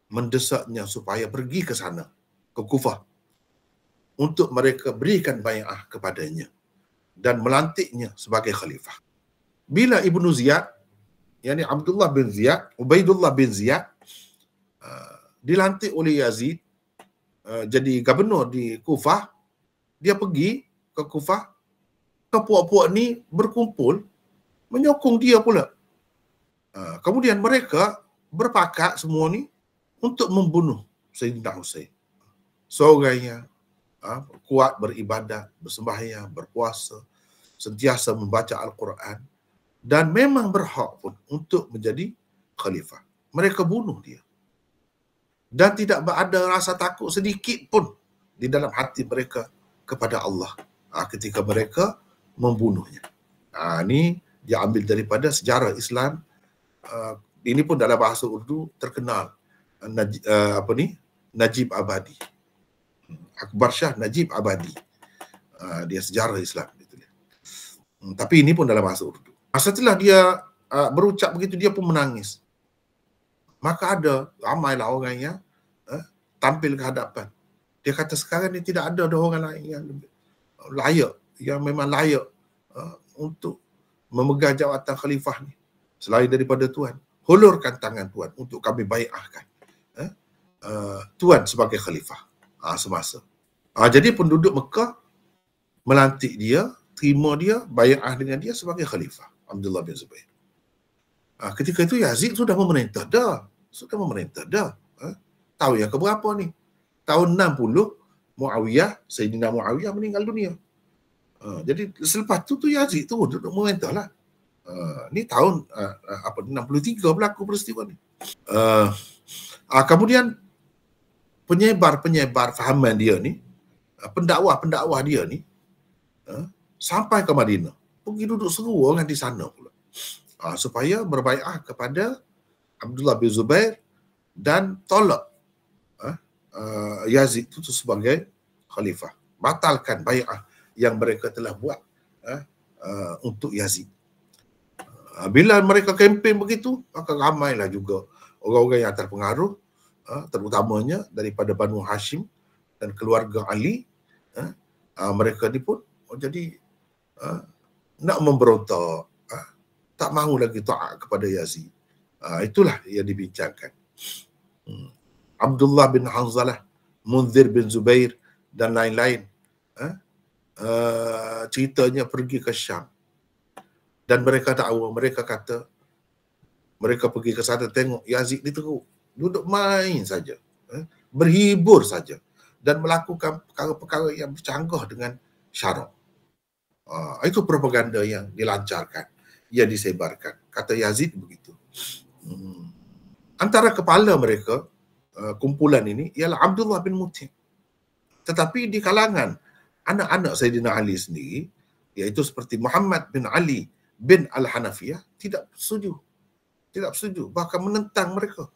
mendesaknya supaya pergi ke sana, ke Kufah, untuk mereka berikan bai'ah kepadanya dan melantiknya sebagai khalifah. Bila Ibnu Ziyad, yakni Abdullah bin Ziyad, Ubaidullah bin Ziyad, dilantik oleh Yazid jadi gubernur di Kufah, dia pergi ke Kufah, puak-puak ni berkumpul menyokong dia pula. Kemudian mereka berpakat semua ni untuk membunuh Sayyidina Husain. Seorang kuat beribadat, bersembahyang, berpuasa, sentiasa membaca Al-Quran dan memang berhak pun untuk menjadi khalifah. Mereka bunuh dia. Dan tidak ada rasa takut sedikit pun di dalam hati mereka kepada Allah ketika mereka membunuhnya. Ini dia ambil daripada sejarah Islam. Ini pun dalam bahasa Urdu terkenal. Najib Abadi. Akbar Shah Najib Abadi. Dia sejarah Islam. Tapi ini pun dalam bahasa Urdu. Setelah dia berucap begitu, dia pun menangis. Maka ada ramailah orang yang tampil ke hadapan. Dia kata sekarang ni tidak ada orang lain yang layak, yang memang layak untuk memegang jawatan khalifah ni selain daripada Tuan. Hulurkan tangan Tuan untuk kami bai'ahkan Tuan sebagai khalifah semasa. Jadi penduduk Mekah melantik dia, terima dia, bai'ah dengan dia sebagai khalifah Abdullah bin Zubair. Ketika itu Yazid sudah memerintah dah. Tahun yang keberapa ni? Tahun 60 Muawiyah, Sayyidina Muawiyah meninggal dunia. Jadi selepas tu Yazid tu duduk memerintah lah. Ni tahun 63 berlaku peristiwa ni. Kemudian penyebar fahaman dia ni, pendakwah dia ni sampai ke Madinah. Pergi duduk seru orang di sana pula. supaya berbai'ah kepada Abdullah bin Zubair dan tolak Yazid itu sebagai khalifah. Batalkan bai'ah yang mereka telah buat untuk Yazid. Bila mereka kempen begitu, maka ramailah juga orang-orang yang terpengaruh, terutamanya daripada Banu Hashim dan keluarga Ali. Mereka ni pun jadi nak memberontak, tak mahu lagi taat kepada Yazid. Itulah yang dibincangkan. Abdullah bin Hanzalah, Munzir bin Zubair dan lain-lain ceritanya pergi ke Syam. Dan mereka tahu, mereka kata, mereka pergi ke sana tengok Yazid ni teruk, duduk main saja, berhibur saja dan melakukan perkara-perkara yang bercanggah dengan syarak. Itu propaganda yang dilancarkan, yang disebarkan. Kata Yazid begitu. Antara kepala mereka, kumpulan ini, ialah Abdullah bin Muti'. Tetapi di kalangan anak-anak Sayyidina Ali sendiri, iaitu seperti Muhammad bin Ali bin Al-Hanafiyah, tidak setuju. Tidak setuju, bahkan menentang mereka.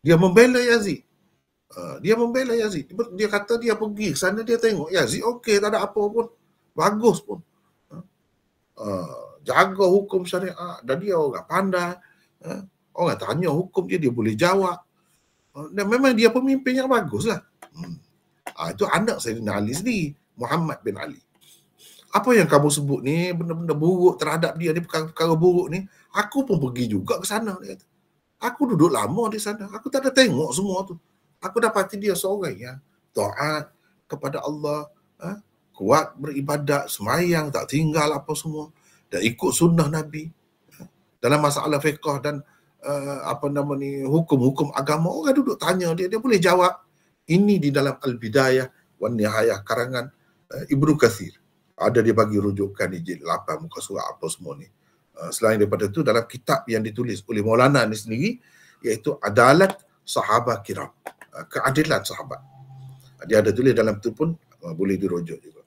Dia membela Yazid. Dia membela Yazid. Dia kata dia pergi sana, dia tengok Yazid okey, tak ada apa pun. Bagus pun. Jaga hukum syariat. Dan dia orang pandai. Orang tanya hukum dia boleh jawab. Dan memang dia pemimpin yang bagus lah. Itu anak Sayyidina Ali sendiri, Muhammad bin Ali. Apa yang kamu sebut ni, benda-benda buruk terhadap dia ni, perkara-perkara buruk ni, aku pun pergi juga ke sana. Dia kata. Aku duduk lama di sana. Aku tak ada tengok semua tu. Aku dapati dia seorang yang taat kepada Allah, kuat beribadat, semayang, tak tinggal apa semua, dan ikut sunnah Nabi. Dalam masalah fiqh dan hukum-hukum agama, orang duduk tanya dia boleh jawab. Ini di dalam Al-Bidayah wan Nihayah karangan Ibnu Katsir. Ada dia bagi rujukan di jilid 8 muka surat apa semua ni. Selain daripada itu, dalam kitab yang ditulis oleh Maulana ni sendiri, iaitu Adalat Sahabat Kiram, keadilan sahabat. Dia ada tulis dalam itu pun, boleh dirujuk juga.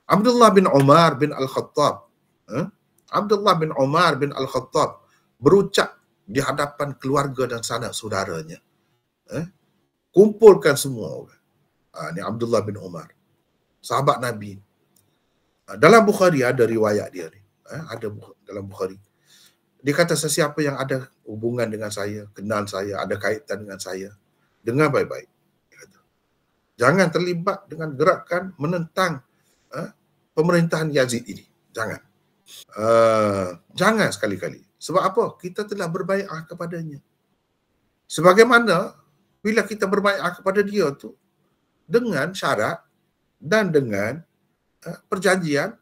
Abdullah bin Umar bin Al-Khattab, Abdullah bin Umar bin Al-Khattab berucap di hadapan keluarga dan sanak saudaranya. Kumpulkan semua orang. Ni Abdullah bin Umar, sahabat Nabi. Dalam Bukhari ada riwayat dia ni. Ada dalam Bukhari. Dia kata, sesiapa yang ada hubungan dengan saya, kenal saya, ada kaitan dengan saya, dengar baik-baik. Jangan terlibat dengan gerakan menentang pemerintahan Yazid ini. Jangan. Jangan sekali-kali. Sebab apa? Kita telah berbai'ah kepadanya. Sebagaimana bila kita berbai'ah kepada dia tu dengan syarat dan dengan perjanjian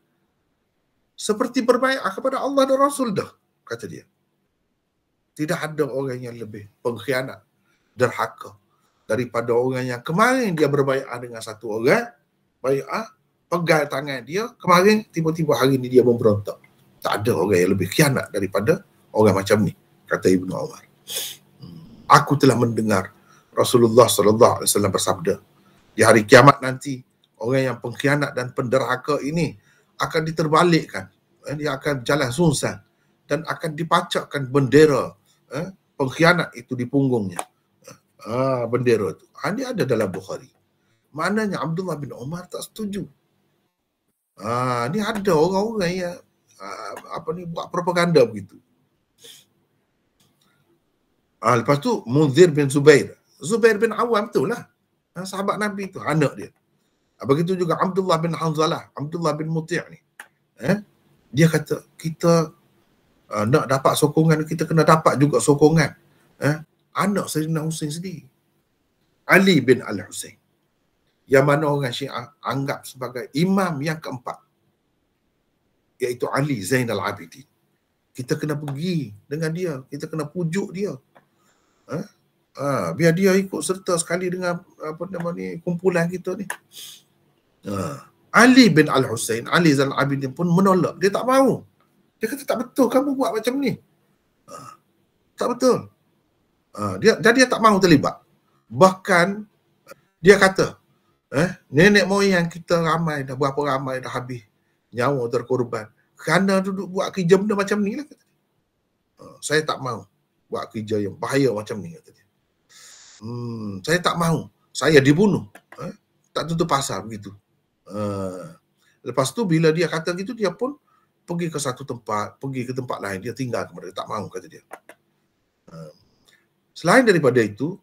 seperti berbai'ah kepada Allah dan Rasul dah, kata dia. Tidak ada orang yang lebih pengkhianat, derhaka daripada orang yang kemarin dia berbai'ah dengan satu orang, bai'ah, pegang tangan dia, kemarin tiba-tiba hari ni dia memberontak. Tak ada orang yang lebih khianat daripada orang macam ni, kata Ibnu Umar. Aku telah mendengar Rasulullah sallallahu alaihi wasallam bersabda, di hari kiamat nanti, orang yang pengkhianat dan penderhaka ini akan diterbalikkan. Dia akan jalan sungsan dan akan dipacakkan bendera pengkhianat itu di punggungnya. Bendera itu. Ini ada dalam Bukhari. Maknanya Abdullah bin Umar tak setuju. Ni ada orang-orang yang buat propaganda begitu. Lepas tu Munzir bin Zubair. Zubair bin Awam itulah. Sahabat Nabi itu, anak dia. Begitu juga Abdullah bin Hanzalah, Abdullah bin Muti' ni. Dia kata, kita nak dapat sokongan, kita kena dapat juga sokongan anak Sayyidina Husain sendiri, Ali bin Al-Husain, yang mana orang Syiah anggap sebagai imam yang keempat, iaitu Ali Zainal Abidin. Kita kena pergi dengan dia, kita kena pujuk dia, biar dia ikut serta sekali dengan kumpulan kita ni. Ali bin Al-Husain, Ali Zainal Abidin pun menolak. Dia tak mahu. Dia kata, tak betul kamu buat macam ni. Tak betul. Dia tak mahu terlibat. Bahkan dia kata, nenek moyang kita ramai dah, berapa ramai dah habis, nyawa terkorban kerana duduk buat kerja benda macam ni lah, kata dia. Saya tak mahu buat kerja yang bahaya macam ni, kata dia. Saya tak mahu, saya dibunuh. Tak tutup pasar begitu. Lepas tu bila dia kata gitu, dia pun pergi ke satu tempat, pergi ke tempat lain, dia tinggal kepada dia, tak mahu, kata dia. Selain daripada itu,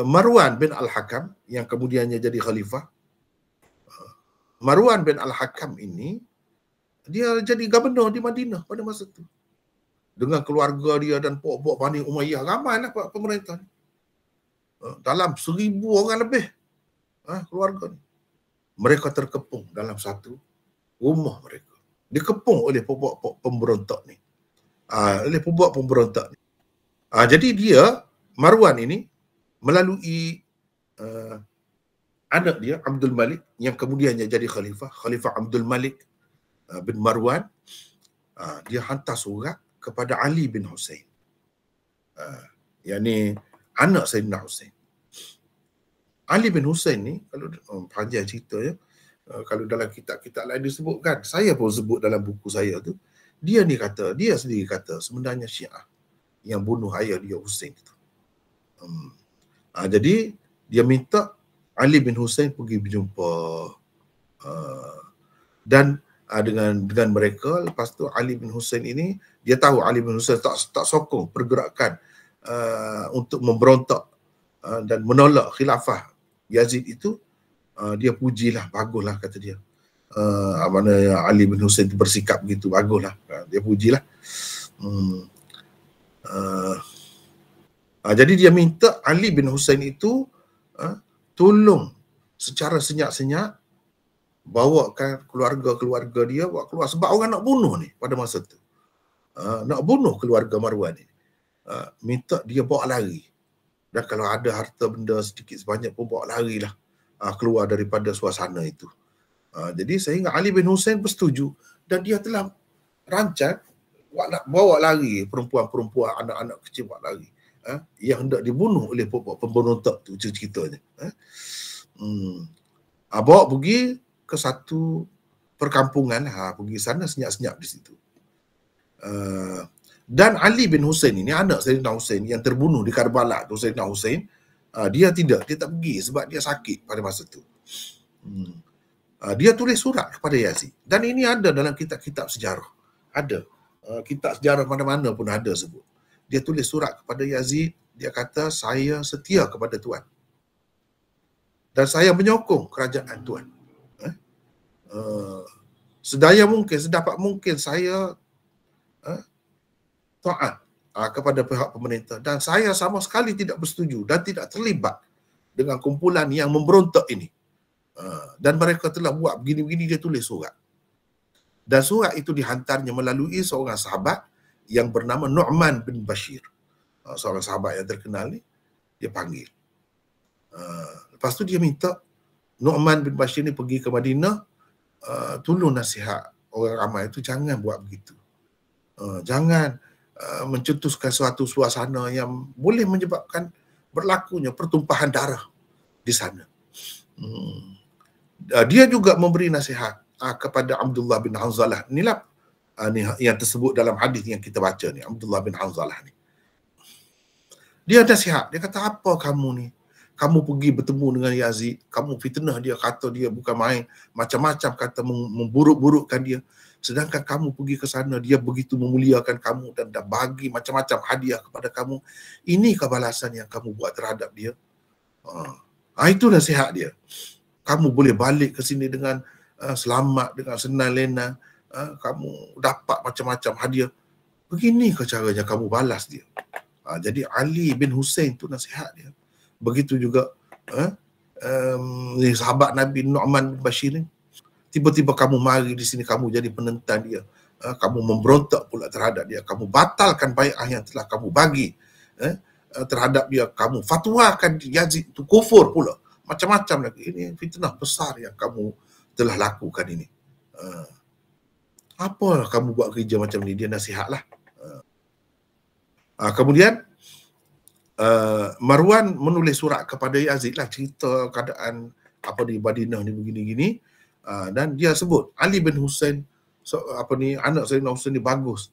Marwan bin Al-Hakam yang kemudiannya jadi khalifah, Marwan bin Al-Hakam ini dia jadi gubernur di Madinah pada masa itu. Dengan keluarga dia dan pok-pok Bani Umayyah, ramailah pemerintah ni. Dalam 1,000 orang lebih keluarga ni. Mereka terkepung dalam satu rumah mereka. Dikepung oleh pok-pok pemberontak ni. Jadi dia, Marwan ini, melalui anak dia, Abdul Malik, yang kemudiannya jadi Khalifah Abdul Malik bin Marwan, dia hantar surat kepada Ali bin Husain. Yakni anak Sayyidina Husain. Ali bin Husain ni, kalau panjang cerita ya, kalau dalam kitab-kitab lain disebutkan, saya pun sebut dalam buku saya tu, dia sendiri kata sebenarnya Syiah yang bunuh ayah dia Husain itu. Jadi dia minta Ali bin Husain pergi berjumpa dan dengan mereka. Lepas tu Ali bin Husain ini, dia tahu Ali bin Husain tak sokong pergerakan untuk memberontak dan menolak khilafah Yazid itu. Dia pujilah, baguslah, kata dia. Mana Ali bin Husain itu bersikap begitu, baguslah. Dia pujilah. Jadi dia minta Ali bin Husain itu tolong secara senyap-senyap bawakan keluarga-keluarga dia bawa keluar, sebab orang nak bunuh ni pada masa tu. Nak bunuh keluarga Marwan ni. Minta dia bawa lari. Dan kalau ada harta benda sedikit sebanyak pun bawa larilah keluar daripada suasana itu. Jadi sehingga Ali bin Husain bersetuju dan dia telah rancang nak bawa lari perempuan-perempuan, anak-anak kecil bawa lari. Yang hendak dibunuh oleh pemberontak tu ceritanya. Bawa pergi ke satu perkampungan, pergi sana senyap-senyap di situ. Dan Ali bin Husain ini, anak Sayyidina Husain yang terbunuh di Karbala tu, Sayyidina Husain, dia tak pergi sebab dia sakit pada masa tu. Dia tulis surat kepada Yazid. Dan ini ada dalam kitab-kitab sejarah. Ada. Kitab sejarah mana-mana pun ada sebut. Dia tulis surat kepada Yazid, dia kata, saya setia kepada Tuan. Dan saya menyokong kerajaan Tuan. Sedaya mungkin, sedapat mungkin saya taat kepada pihak pemerintah. Dan saya sama sekali tidak bersetuju dan tidak terlibat dengan kumpulan yang memberontak ini. Dan mereka telah buat begini-begini, dia tulis surat. Dan surat itu dihantarnya melalui seorang sahabat yang bernama Nu'man bin Bashir. Seorang sahabat yang terkenal ni, dia panggil. Lepas tu dia minta Nu'man bin Bashir ni pergi ke Madinah, tolong nasihat orang ramai itu jangan buat begitu. Jangan mencetuskan suatu suasana yang boleh menyebabkan berlakunya pertumpahan darah di sana. Dia juga memberi nasihat kepada Abdullah bin Hanzalah. Inilah yang tersebut dalam hadis yang kita baca ni, Abdullah bin Hanzalah ni. Dia nasihat, dia kata, apa kamu ni? Kamu pergi bertemu dengan Yazid, kamu fitnah dia, kata dia bukan main, macam-macam kata memburuk-burukkan dia. Sedangkan kamu pergi ke sana, dia begitu memuliakan kamu dan dah bagi macam-macam hadiah kepada kamu. Inikah balasan yang kamu buat terhadap dia? Itu nasihat dia. Kamu boleh balik ke sini dengan selamat, dengan senang lena. Kamu dapat macam-macam hadiah. Beginikah caranya kamu balas dia? Jadi Ali bin Husain tu nasihat dia. Begitu juga sahabat Nabi Nu'man bin Bashir ni. Tiba-tiba kamu mari di sini, kamu jadi penentang dia. Kamu memberontak pula terhadap dia. Kamu batalkan bai'ah yang telah kamu bagi terhadap dia. Kamu fatwakan Yazid itu kufur pula. Macam-macam lagi. Ini fitnah besar yang kamu telah lakukan ini. Apa kamu buat kerja macam ni? Dia nasihatlah. Kemudian Marwan menulis surat kepada Yazid lah, cerita keadaan apa di Madinah ni begini-gini. Dan dia sebut Ali bin Husain anak Sayyidina Hussein ni bagus.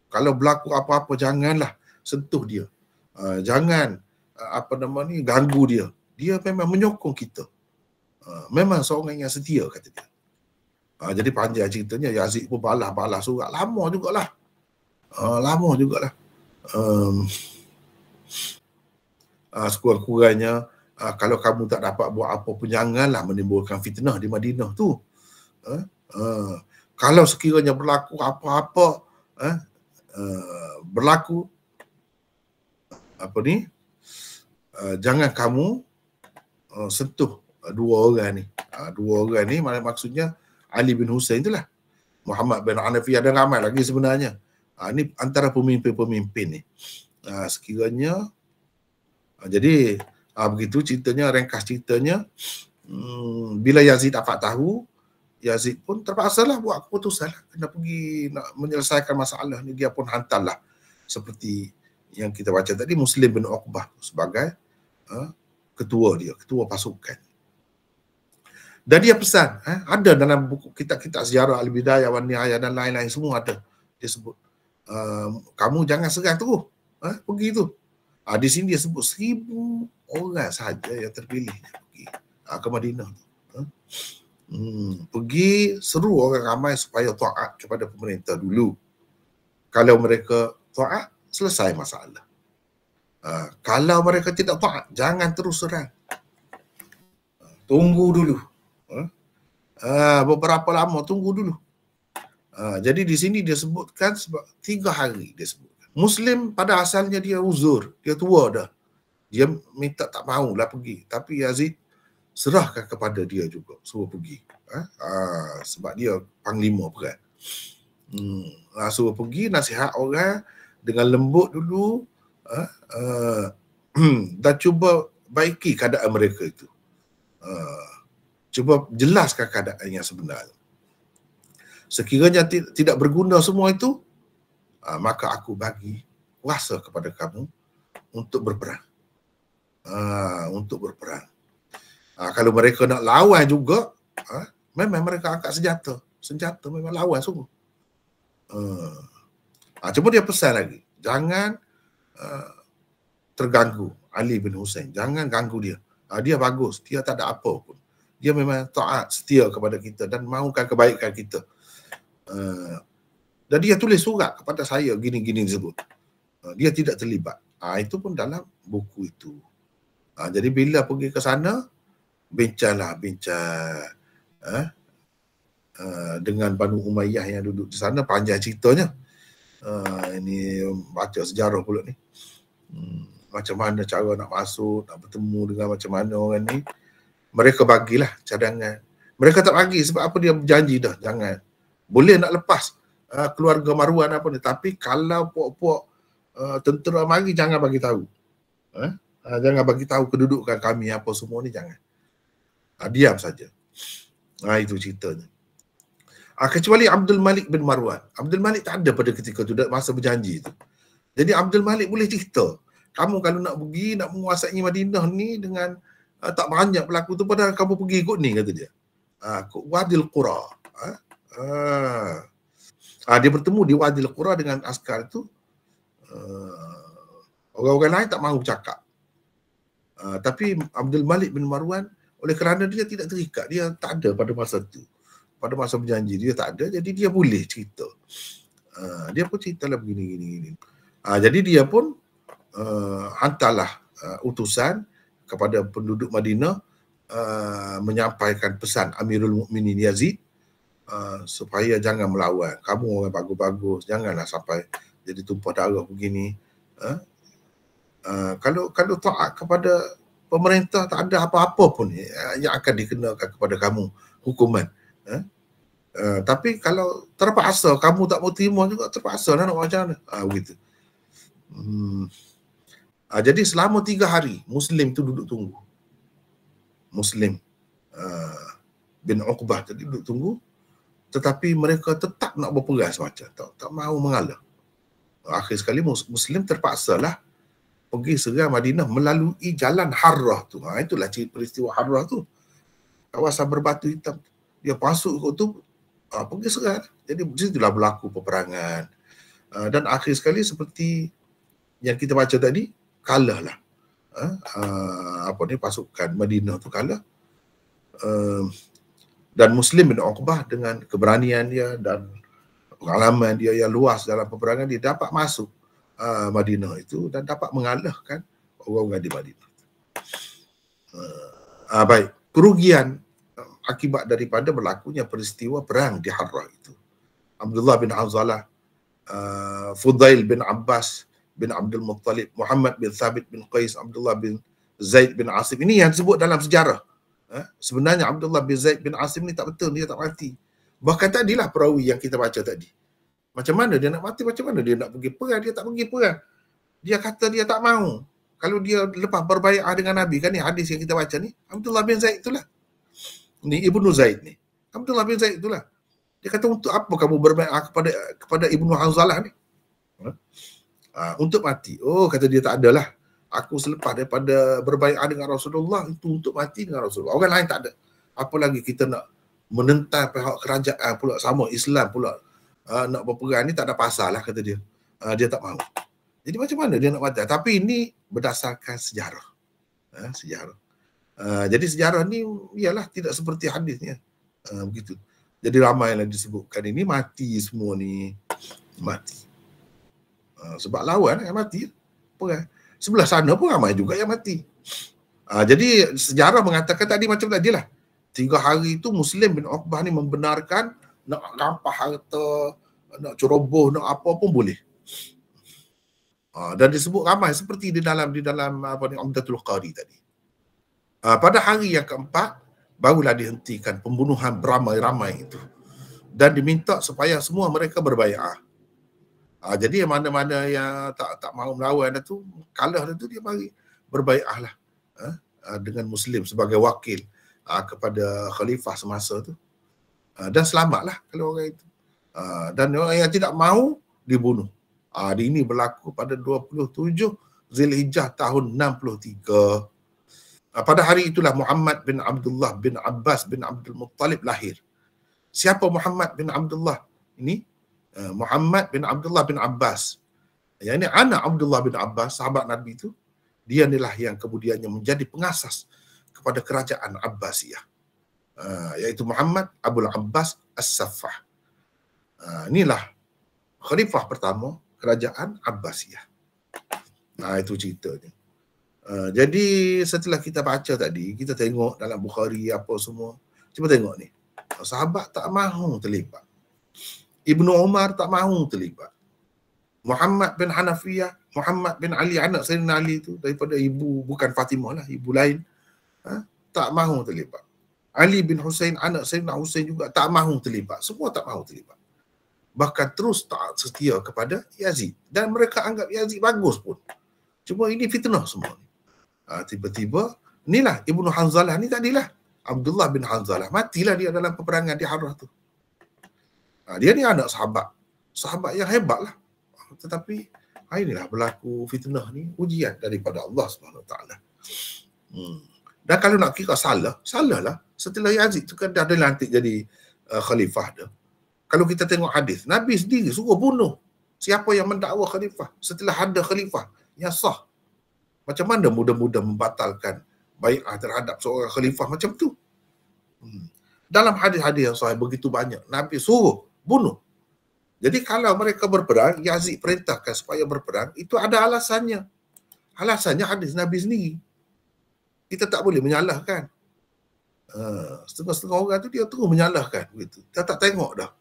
Kalau berlaku apa-apa janganlah sentuh dia. Jangan ganggu dia. Dia memang menyokong kita. Memang seorang yang setia, kata dia. Jadi panjang ceritanya, Yazid pun balas surat. Lama jugalah. Sekurang-kurangnya kalau kamu tak dapat buat apa pun, janganlah menimbulkan fitnah di Madinah tu. Kalau sekiranya berlaku apa-apa, jangan kamu sentuh dua orang ni. Maksudnya Ali bin Hussein itulah. Muhammad bin Hanafi, ada ramai lagi sebenarnya. Ini antara pemimpin-pemimpin ni. Sekiranya jadi begitu ceritanya, ringkas ceritanya. Bila Yazid dapat tahu, Yazid pun terpaksalah buat keputusan, kena pergi nak menyelesaikan masalah ni. Dia pun hantarlah seperti yang kita baca tadi, Muslim bin Uqbah sebagai ketua pasukan. Dan dia pesan, ada dalam buku kitab-kitab sejarah Al-Bidayah wan Nihayah dan lain-lain, semua ada. Dia sebut, kamu jangan serang terus, pergi tu. Di sini dia sebut 1,000 orang sahaja yang terpilih pergi ke Madinah. Pergi seru orang ramai supaya taat kepada pemerintah dulu. Kalau mereka taat, selesai masalah. Kalau mereka tidak taat, jangan terus serang. Tunggu dulu. Beberapa lama, tunggu dulu. Jadi di sini dia sebutkan sebab 3 hari dia sebutkan. Muslim pada asalnya dia uzur, dia tua dah. Dia minta tak maulah pergi. Tapi Yazid serahkan kepada dia juga, suruh pergi. Sebab dia panglima perang. Suruh pergi, nasihat orang dengan lembut dulu, dan cuba baiki keadaan mereka itu. Cuba jelaskan keadaan yang sebenarnya. Sekiranya tidak berguna semua itu, maka aku bagi kuasa kepada kamu untuk berperang. Kalau mereka nak lawan juga, memang mereka angkat senjata memang lawan sungguh. Cuma dia pesan lagi, jangan terganggu Ali bin Hussein, jangan ganggu dia. Dia bagus, dia tak ada apa pun. Dia memang taat, setia kepada kita dan mahukan kebaikan kita. Dan dia tulis surat kepada saya gini-gini disebut. Dia tidak terlibat. Itu pun dalam buku itu. Jadi bila pergi ke sana, bincang dengan Banu Umayyah yang duduk di sana, panjang ceritanya. Ini baca sejarah pula ni. Macam mana cara nak masuk, nak bertemu dengan macam mana orang ni. Mereka bagilah cadangan. Mereka tak bagi sebab apa, dia berjanji dah, jangan. Boleh nak lepas keluarga Marwan apa ni, tapi kalau puak-puak tentera mari, jangan bagi tahu. Jangan bagi tahu kedudukan kami apa semua ni, jangan. Diam saja. Itu ceritanya. Kecuali Abdul Malik bin Marwan. Abdul Malik tak ada pada ketika tu, masa berjanji tu. Jadi Abdul Malik boleh cerita, kamu kalau nak pergi, nak menguasai Madinah ni dengan tak banyak berlaku tu, padahal kamu pergi ikut ni, kata dia. Wadil Qura. Dia bertemu di Wadil Qura dengan askar tu. Orang-orang lain tak mahu bercakap. Tapi Abdul Malik bin Marwan, oleh kerana dia tidak terikat, dia tak ada pada masa tu. Pada masa berjanji dia tak ada, jadi dia boleh cerita. Dia pun ceritalah begini. Jadi dia pun hantarlah utusan kepada penduduk Madinah, menyampaikan pesan Amirul Mukminin Yazid, supaya jangan melawan. Kamu orang bagus-bagus, janganlah sampai jadi tumpah darah begini. Kalau taat kepada pemerintah, tak ada apa-apa pun yang akan dikenakan kepada kamu hukuman. Tapi kalau terpaksa, kamu tak mau terima juga, terpaksa nak macam mana? Begitu. Jadi selama 3 hari Muslim tu duduk tunggu. Muslim bin Uqbah tadi duduk tunggu, tetapi mereka tetap nak berperang semacam, tak mahu mengalah. Akhir sekali Muslim terpaksalah pergi serang Madinah melalui jalan Harrah tu. Itulah peristiwa Harrah tu. Kawasan berbatu hitam. Dia masuk kot tu, Pergi serang. Jadi di situlah berlaku peperangan. Dan akhir sekali seperti yang kita baca tadi, kalahlah. Pasukan Madinah tu kalah. Dan Muslim bin Uqbah dengan keberanian dia dan pengalaman dia yang luas dalam peperangan, dia dapat masuk Madinah itu dan dapat mengalahkan orang-orang di Madinah. Baik, kerugian akibat daripada berlakunya peristiwa perang di Harrah itu. Abdullah bin Hanzalah, Fudail bin Abbas bin Abdul Muttalib, Muhammad bin Thabit bin Qais, Abdullah bin Zaid bin Asim. Ini yang disebut dalam sejarah. Sebenarnya Abdullah bin Zaid bin Asim ni tak betul, dia tak mati. Bahkan tadilah perawi yang kita baca tadi. Macam mana dia nak mati, macam mana dia nak pergi perang, dia tak pergi perang. Dia kata dia tak mahu. Kalau dia lepas berbai'ah dengan Nabi, kan ni hadis yang kita baca ni, Abdullah bin Zaid itulah. Ni Ibnu Zaid ni. Abdullah bin Zaid itulah. Dia kata, untuk apa kamu berbai'ah kepada Ibnu Hanzalah ni? Untuk mati. Oh, kata dia, tak adalah. Aku selepas daripada berbai'ah dengan Rasulullah, itu untuk mati dengan Rasulullah. Orang lain tak ada. Apa lagi kita nak menentang pihak kerajaan pula, sama Islam pula. Nak berperang ni tak ada pasal lah, kata dia. Dia tak mahu. Jadi macam mana dia nak mati? Tapi ini berdasarkan sejarah. Sejarah. Jadi sejarah ni ialah tidak seperti hadisnya. Begitu. Jadi ramai yang disebutkan ini mati semua ni. Mati. Sebab lawan yang mati. Perang. Sebelah sana pun ramai juga yang mati. Jadi sejarah mengatakan tadi macam tadi lah. 3 hari itu Muslim bin Uqbah ni membenarkan nak rampas harta, nak ceroboh, nak apa pun boleh. Dan disebut ramai seperti di dalam Umdatul Qari tadi. Pada hari yang keempat barulah dihentikan pembunuhan beramai-ramai itu dan diminta supaya semua mereka berbai'ah. Jadi yang mana-mana yang tak mahu melawan itu, kalah itu, dia bagi berbai'ah lah dengan Muslim sebagai wakil kepada khalifah semasa tu. Dan selamatlah kalau orang itu. Dan orang yang tidak mahu dibunuh. Ini berlaku pada 27 Zulhijjah tahun 63. Pada hari itulah Muhammad bin Abdullah bin Abbas bin Abdul Muttalib lahir. Siapa Muhammad bin Abdullah? Ini Muhammad bin Abdullah bin Abbas. Yang ini anak Abdullah bin Abbas, sahabat Nabi itu. Dia inilah yang kemudiannya menjadi pengasas kepada kerajaan Abbasiyah. Iaitu Muhammad Abul Abbas As-Saffah. Inilah khalifah pertama kerajaan Abbasiyah. Itu ceritanya. Jadi setelah kita baca tadi, kita tengok dalam Bukhari apa semua. Cuba tengok ni. Sahabat tak mahu terlibat. Ibnu Umar tak mahu terlibat. Muhammad bin Hanafiyah, Muhammad bin Ali, anak Sayyidina Ali itu, daripada ibu, bukan Fatimah lah, ibu lain, tak mahu terlibat. Ali bin Husain, anak Sayyidina Husain juga tak mahu terlibat. Semua tak mahu terlibat. Bahkan terus tak setia kepada Yazid. Dan mereka anggap Yazid bagus pun. Cuma ini fitnah semua. Tiba-tiba, inilah Ibnu Hanzalah ni tadilah. Abdullah bin Hanzalah. Matilah dia dalam peperangan di Harrah tu. Dia ni anak sahabat. Sahabat yang hebat lah. Tetapi inilah berlaku fitnah ni, ujian daripada Allah SWT. Dan kalau nak kira salah lah. Setelah Yazid tu kan dah dilantik jadi khalifah dia. Kalau kita tengok hadis, Nabi sendiri suruh bunuh siapa yang mendakwa khalifah setelah ada khalifah yang sah. Macam mana mudah-mudah membatalkan bai'ah terhadap seorang khalifah macam tu? Dalam hadis-hadis yang sahih begitu banyak, Nabi suruh bunuh. Jadi kalau mereka berperang, Yazid perintahkan supaya berperang, itu ada alasannya. Alasannya hadis Nabi sendiri. Kita tak boleh menyalahkan. Setengah-setengah orang tu dia terus menyalahkan. Begitu. Kita tak tengok dah.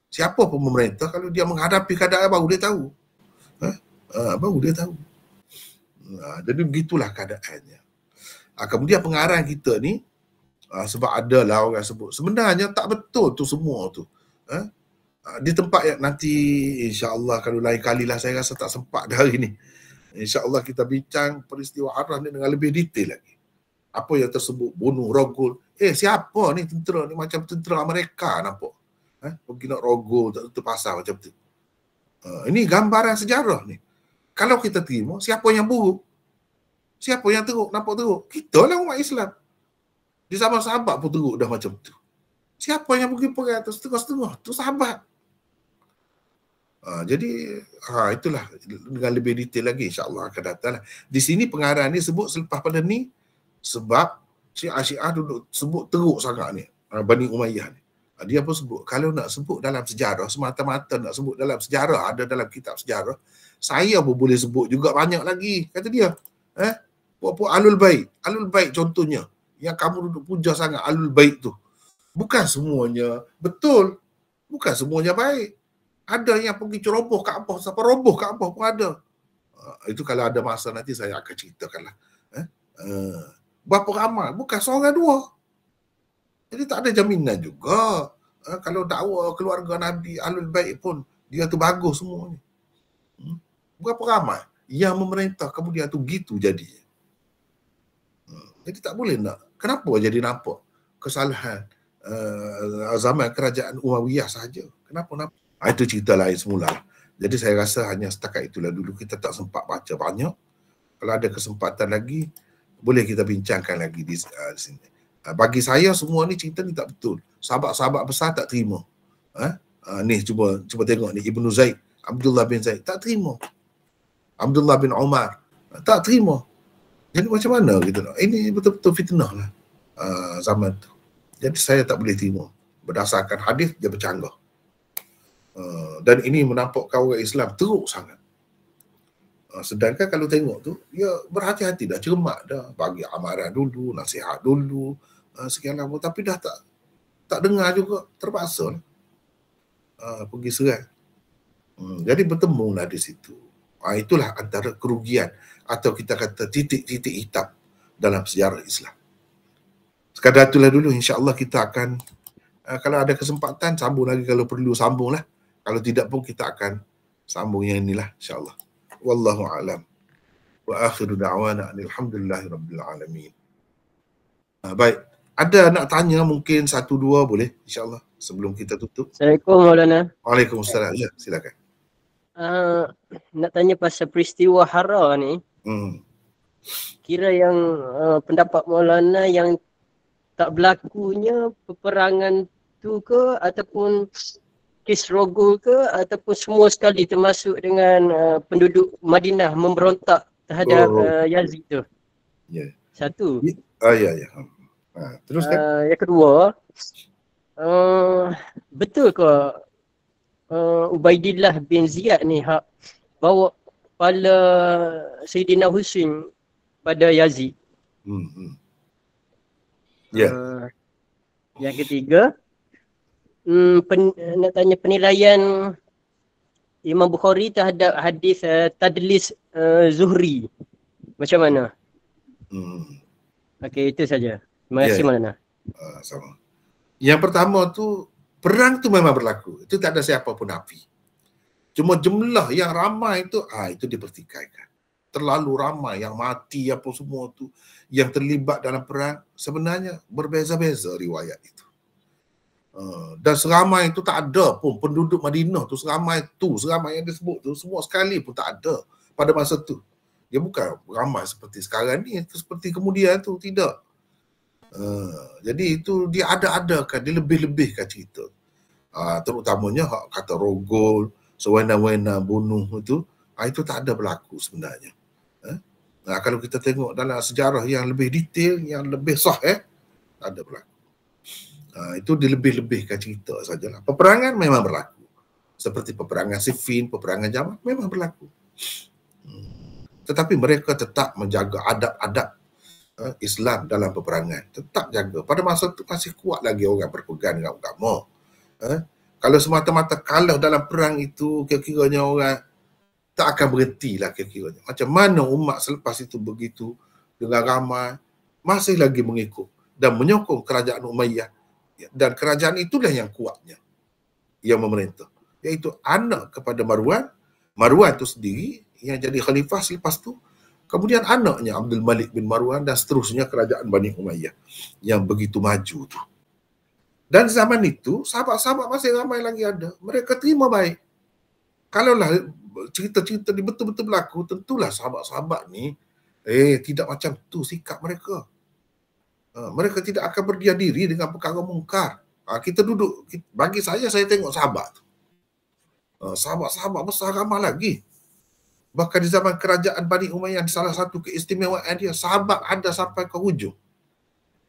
Siapa pun pemerintah, kalau dia menghadapi keadaan baru dia tahu. Baru dia tahu. Jadi begitulah keadaannya. Kemudian pengarang kita ni, sebab adalah orang sebut, sebenarnya tak betul tu semua tu. Di tempat yang nanti insya-Allah kalau lain kali lah, saya rasa tak sempat dah hari ni. Insya-Allah kita bincang peristiwa Harrah ni dengan lebih detail lagi. Apa yang tersebut, bunuh, rogol. Siapa ni tentera ni, macam tentera Amerika nampak. Pergi nak rogol, tak tutup pasar macam tu. Ini gambaran sejarah ni. Kalau kita terima, siapa yang buruk? Siapa yang teruk, nampak teruk? Kita lah umat Islam. Di zaman sahabat pun teruk dah macam tu. Siapa yang pergi perang tu setengah-setengah? Tu sahabat. Jadi itulah dengan lebih detail lagi insya-Allah akan datang. Di sini pengarang ni sebut selepas pada ni sebab Syiah duduk sebut teruk sangat ni Bani Umayyah ni. Dia pun sebut kalau nak sebut dalam sejarah, semata-mata nak sebut dalam sejarah, ada dalam kitab sejarah, saya pun boleh sebut juga banyak lagi, kata dia. Puak-puak Ahlul Bait. Ahlul Bait contohnya yang kamu duduk puja sangat Ahlul Bait tu. Bukan semuanya betul. Bukan semuanya baik. Ada yang pergi ceroboh Kaabah, sampai roboh Kaabah pun ada. Itu kalau ada masa nanti saya akan ceritakanlah. Berapa ramai? Bukan seorang dua. Jadi tak ada jaminan juga. Kalau dakwa keluarga Nabi, Ahlul Bait pun dia tu bagus semua ni. Berapa ramai yang memerintah kemudian tu gitu jadinya. Jadi tak boleh nak. Kenapa jadi nampak kesalahan zaman kerajaan Umayyah saja? Kenapa? Itu cerita lain semula. Jadi saya rasa hanya setakat itulah dulu. Kita tak sempat baca banyak. Kalau ada kesempatan lagi, boleh kita bincangkan lagi di sini. Bagi saya semua ni cerita ni tak betul. Sahabat-sahabat besar tak terima. Ni cuba tengok ni Ibnu Zaid, Abdullah bin Zaid tak terima. Abdullah bin Umar tak terima. Jadi macam mana gitu? Ini betul-betul fitnah lah zaman tu. Jadi saya tak boleh terima. Berdasarkan hadis dia bercanggah. Dan ini menampakkan orang Islam teruk sangat. Sedangkan kalau tengok tu, dia berhati-hati dah, cermat dah, bagi amaran dulu, nasihat dulu, sekian lama, tapi dah tak dengar juga, terpaksa pergi serang. Jadi bertemulah di situ. Itulah antara kerugian atau kita kata titik-titik hitam dalam sejarah Islam. Sekadar itulah dulu, insya-Allah kita akan kalau ada kesempatan sambung lagi, kalau perlu sambunglah. Kalau tidak pun kita akan sambung yang inilah insya-Allah. Wallahu a'lam. Wa akhiru da'wana alhamdulillahirabbil alamin. Baik, ada nak tanya mungkin 1-2 boleh insya-Allah sebelum kita tutup. Assalamualaikum Maulana. Waalaikumsalam. Ya, silakan. Nak tanya pasal peristiwa Hara ni. Kira yang pendapat Maulana yang tak berlakunya peperangan tu ke ataupun kes Rogol ke ataupun semua sekali termasuk dengan penduduk Madinah memberontak terhadap Yazid tu. Ya. Satu. Ya. Teruskan. Yang kedua, betul ke Ubaidillah bin Ziyad ni bawa kepala Sayyidina Husain pada Yazid? Ya. Yang ketiga, nak tanya penilaian Imam Bukhari terhadap hadis tadlis Zuhri. Macam mana? Okey, itu saja. Terima kasih Maulana. Sama. Yang pertama tu, perang tu memang berlaku. Itu tak ada siapa pun nafi. Cuma jumlah yang ramai tu, itu dipertikaikan. Terlalu ramai yang mati apa semua tu, yang terlibat dalam perang, sebenarnya berbeza-beza riwayat itu. Dan seramai itu tak ada pun penduduk Madinah tu, seramai yang disebut tu semua sekali pun tak ada pada masa tu. Dia bukan ramai seperti sekarang ni, seperti kemudian tu, tidak. Jadi itu dia ada-adakan, dia lebih-lebihkan cerita. Terutamanya kata Rogol, sewena-wena bunuh itu tak ada berlaku sebenarnya. Kalau kita tengok dalam sejarah yang lebih detail, yang lebih sahih, tak ada berlaku. Itu dilebih-lebihkan cerita sajalah. Peperangan memang berlaku. Seperti peperangan Siffin, peperangan Jamal memang berlaku. Tetapi mereka tetap menjaga adab-adab Islam dalam peperangan. Tetap jaga. Pada masa itu masih kuat lagi orang berpegang dengan agama. Kalau semata-mata kalah dalam perang itu, kira-kiranya orang tak akan berhentilah kira-kiranya. Macam mana umat selepas itu begitu dengan ramai masih lagi mengikut dan menyokong kerajaan Umayyah. Dan kerajaan itulah yang kuatnya, yang memerintah, iaitu anak kepada Marwan itu sendiri yang jadi khalifah selepas tu, kemudian anaknya Abdul Malik bin Marwan dan seterusnya kerajaan Bani Umayyah yang begitu maju tu. Dan zaman itu sahabat-sahabat masih ramai lagi ada, mereka terima baik. Kalaulah cerita-cerita ni betul-betul berlaku, tentulah sahabat-sahabat ni tidak macam tu sikap mereka. Mereka tidak akan berdiam diri dengan perkara mungkar. Kita duduk, bagi saya tengok sahabat tu. Sahabat-sahabat besar ramai lagi. Bahkan di zaman kerajaan Bani Umayyah, salah satu keistimewaan dia, sahabat ada sampai ke hujung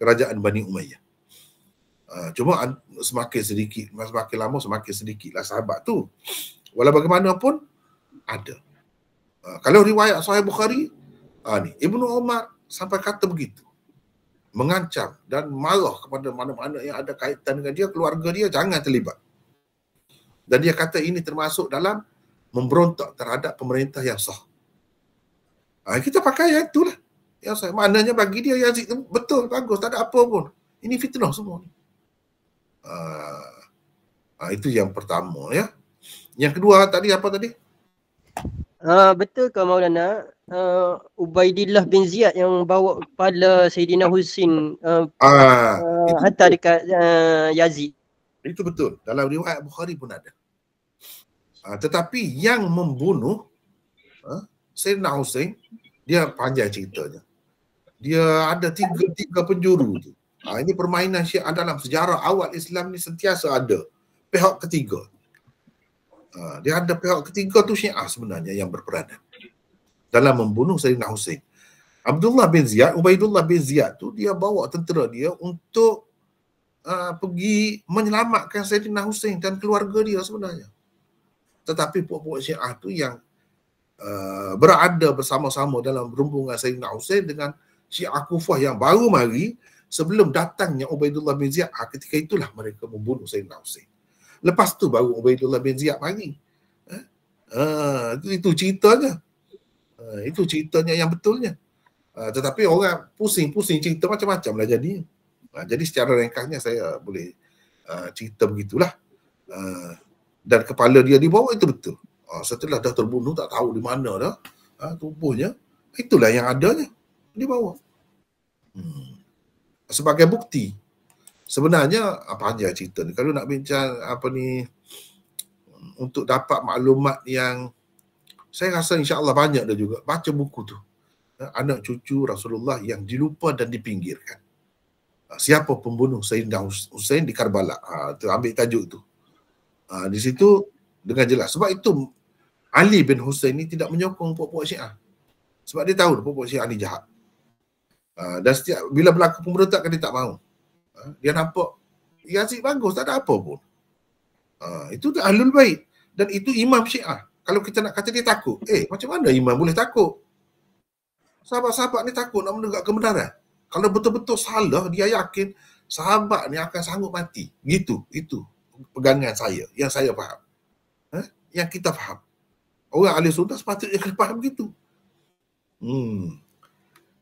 kerajaan Bani Umayyah. Cuma semakin sedikit, semakin lama semakin sedikitlah sahabat tu. Walau bagaimanapun ada. Kalau riwayat Sahih Bukhari, ni Ibnu Umar sampai kata begitu. Mengancam dan marah kepada mana-mana yang ada kaitan dengan dia, keluarga dia, jangan terlibat. Dan dia kata ini termasuk dalam memberontak terhadap pemerintah yang sah. Kita pakai yang itulah. Yang sah. Maknanya bagi dia Yazid tu betul, bagus, tak ada apa pun. Ini fitnah semua ni. Itu yang pertama ya. Yang kedua tadi apa tadi? Betul ke Maulana? Ubaidillah bin Ziyad yang bawa kepala Sayyidina Husin hantar dekat Yazid. Itu betul. Dalam riwayat Bukhari pun ada. Tetapi yang membunuh Sayyidina Husain, dia panjang ceritanya. Dia ada tiga penjuru tu. Ini permainan Syiah dalam sejarah awal Islam ni sentiasa ada. Pihak ketiga. Dia ada pihak ketiga tu Syiah sebenarnya yang berperanan dalam membunuh Sayyidina Husain. Abdullah bin Ziyad, Ubaidullah bin Ziyad tu dia bawa tentera dia untuk pergi menyelamatkan Sayyidina Husain dan keluarga dia sebenarnya. Tetapi puak-puak Syiah tu yang berada bersama-sama dalam rombongan Sayyidina Husain dengan Syiah Kufah yang baru mari sebelum datangnya Ubaidullah bin Ziyad, ketika itulah mereka membunuh Sayyidina Husain. Lepas tu baru Ubaidullah bin Ziyad mari. Itu ceritanya. Itu ceritanya yang betulnya. Tetapi orang pusing-pusing cerita macam-macam lah jadi. Jadi secara ringkasnya saya boleh cerita begitulah. Dan kepala dia dibawa itu betul. Setelah dah terbunuh tak tahu di mana dah tubuhnya, itulah yang adanya dibawa. Sebagai bukti. Sebenarnya apa aja cerita ni. Kalau nak bincang apa ni untuk dapat maklumat yang saya rasa insya-Allah banyak dah juga baca buku tu. Anak cucu Rasulullah yang dilupa dan dipinggirkan. Siapa pembunuh Sayyidina Husain di Karbala? Tu ambil tajuk tu. Di situ dengan jelas. Sebab itu Ali bin Husain ni tidak menyokong puak-puak Syiah. Sebab dia tahu puak-puak Syiah ni jahat. Dan setiap bila berlaku pemberontakan dia tak mahu. Dia nampak Yazid bagus, tak ada apa pun. Itu Ahlul Bait dan itu imam Syiah. Kalau kita nak kata dia takut, macam mana imam boleh takut? Sahabat-sahabat ni takut nak menegak kebenaran. Kalau betul-betul salah, dia yakin sahabat ni akan sanggup mati. Gitu, itu pegangan saya, yang saya faham. Yang kita faham. Orang ahli sunnah sepatutnya kena faham begitu.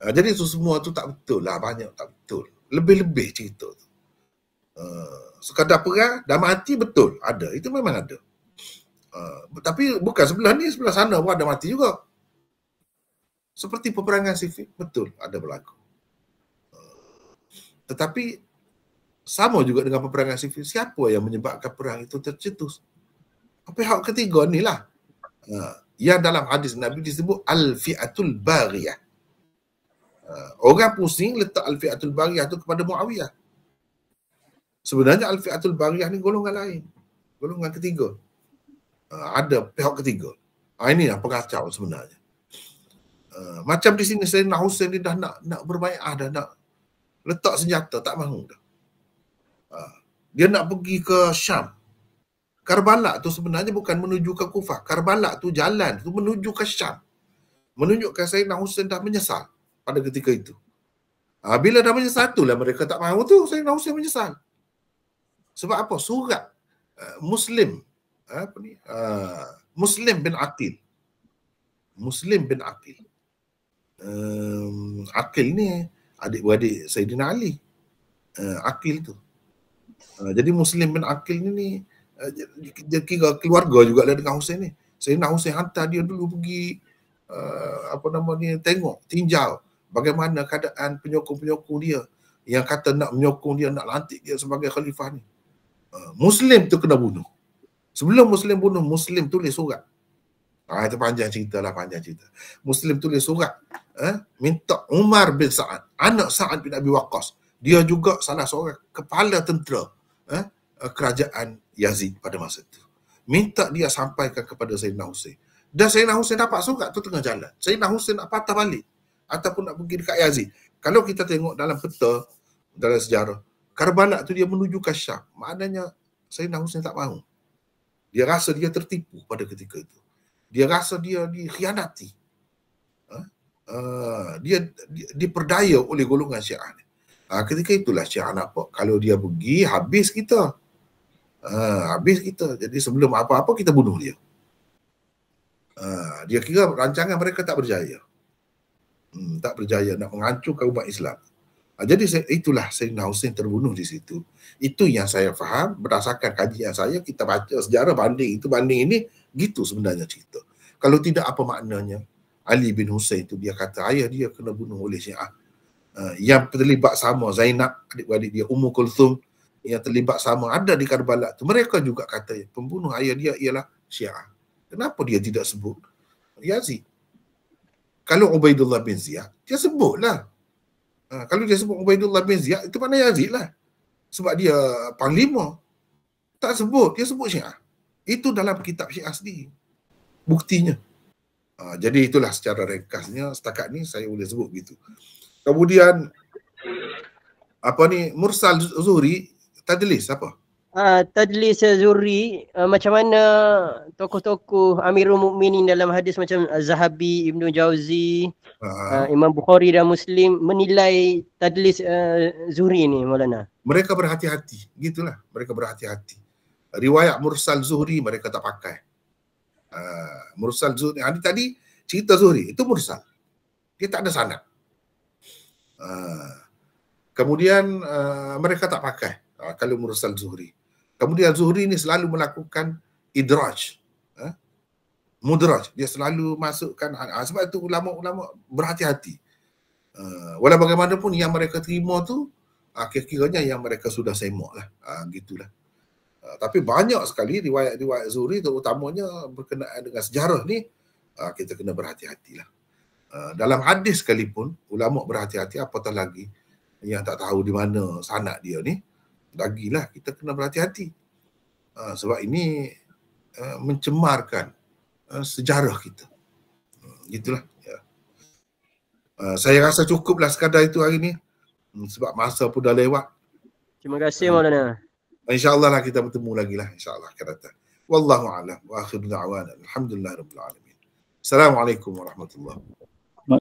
Jadi itu semua tu tak betul lah, banyak tak betul. Lebih-lebih cerita tu. Sekadar perang dah mati betul, ada. Itu memang ada. Tapi bukan sebelah ni, sebelah sana pun ada mati juga. Seperti peperangan Siffin, betul ada berlaku. Tetapi sama juga dengan peperangan Siffin, siapa yang menyebabkan perang itu tercetus? Pihak ketiga ni lah. Yang dalam hadis Nabi disebut Al-Fi'atul Bariyah. Orang pusing letak Al-Fi'atul Bariyah tu kepada Muawiyah. Sebenarnya Al-Fi'atul Bariyah ni golongan lain. Golongan ketiga. Ada pihak ketiga. Ini yang pengacau sebenarnya. Macam di sini Sayyidina Husain ni dah nak berbai'ah, dah nak letak senjata, tak mahu dah. Dia nak pergi ke Syam. Karbala tu sebenarnya bukan menuju ke Kufah. Karbala tu jalan tu menuju ke Syam. Menunjukkan Sayyidina Husain dah menyesal pada ketika itu. Bila dah menyesal itulah mereka tak mahu tu Sayyidina Husain menyesal. Sebab apa? Surat Muslim Muslim bin Aqil. Muslim bin Aqil. Aqil ni adik-beradik Sayyidina Ali. Aqil tu. Jadi Muslim bin Aqil ni dia kira keluarga juga lah dengan Husain ni. Sayyidina Husain hantar dia dulu pergi tengok, tinjau bagaimana keadaan penyokong-penyokong dia yang kata nak menyokong dia, nak lantik dia sebagai khalifah ni. Muslim tu kena bunuh. Sebelum Muslim bunuh, Muslim tulis surat. Itu panjang cerita. Muslim tulis surat minta Umar bin Sa'ad, anak Sa'ad bin Abi Waqqas. Dia juga salah seorang kepala tentera kerajaan Yazid pada masa itu. Minta dia sampaikan kepada Sayyidina Hussein. Dan Sayyidina Hussein dapat surat tu tengah jalan. Sayyidina Hussein nak patah balik ataupun nak pergi dekat Yazid. Kalau kita tengok dalam peta, dalam sejarah, Karbala tu dia menuju ke Syam. Maknanya Sayyidina Hussein tak mahu. Dia rasa dia tertipu pada ketika itu. Dia rasa dia dikhianati. Dia diperdaya oleh golongan Syiah. Ketika itulah Syiah nampak kalau dia pergi habis kita. Habis kita. Jadi sebelum apa-apa kita bunuh dia. Dia kira rancangan mereka tak berjaya. Tak berjaya nak menghancurkan umat Islam. Jadi itulah Sayyidina Hussein terbunuh di situ. Itu yang saya faham berdasarkan kajian saya. Kita baca sejarah banding itu banding ini, gitu sebenarnya cerita. Kalau tidak apa maknanya Ali bin Hussein itu dia kata ayah dia kena bunuh oleh Syiah. Yang terlibat sama Zainab adik-adik dia, Ummu Kulthum yang terlibat sama ada di Karbala tu. Mereka juga kata pembunuh ayah dia ialah Syiah. Kenapa dia tidak sebut Yazid? Kalau Ubaidullah bin Ziyad, dia sebutlah. Kalau dia sebut Ubaidullah bin Ziyad, itu mana Yazid lah. Sebab dia panglima. Tak sebut, dia sebut Syiah. Itu dalam kitab Syiah sendiri. Buktinya. Jadi itulah secara ringkasnya, setakat ni saya boleh sebut begitu. Kemudian, Mursal Zuhri, tadlis apa? Tadlis Zuhri, macam mana tokoh-tokoh Amirul Mukminin dalam hadis macam Zahabi, Ibnu Jauzi, Imam Bukhari dan Muslim menilai tadlis Zuhri ni, Maulana? Mereka berhati-hati, gitulah. Mereka berhati-hati. Riwayat Mursal Zuhri mereka tak pakai. Mursal Zuhri, tadi cerita Zuhri, itu Mursal. Dia tak ada sanad. Kemudian mereka tak pakai kalau Mursal Zuhri. Kemudian Zuhri ni selalu melakukan idraj, mudraj. Dia selalu masukkan, sebab itu ulama-ulama berhati-hati. Walau bagaimanapun yang mereka terima tu kira-kiranya yang mereka sudah semak lah, gitulah. Tapi banyak sekali riwayat-riwayat Zuhri terutamanya berkenaan dengan sejarah ni, kita kena berhati-hatilah. Dalam hadis sekalipun ulama berhati-hati, apatah lagi yang tak tahu di mana sanad dia ni, lagilah kita kena berhati-hati. Sebab ini mencemarkan sejarah kita. Gitulah. Ya. Saya rasa cukuplah sekadar itu hari ni. Sebab masa pun dah lewat. Terima kasih Maulana. InsyaAllah lah kita bertemu lagi lah. InsyaAllah akan datang. Wallahu a'lam. Wa akhiru da'wana. Alhamdulillah Rabbil Alamin. Assalamualaikum warahmatullahi wabarakatuh.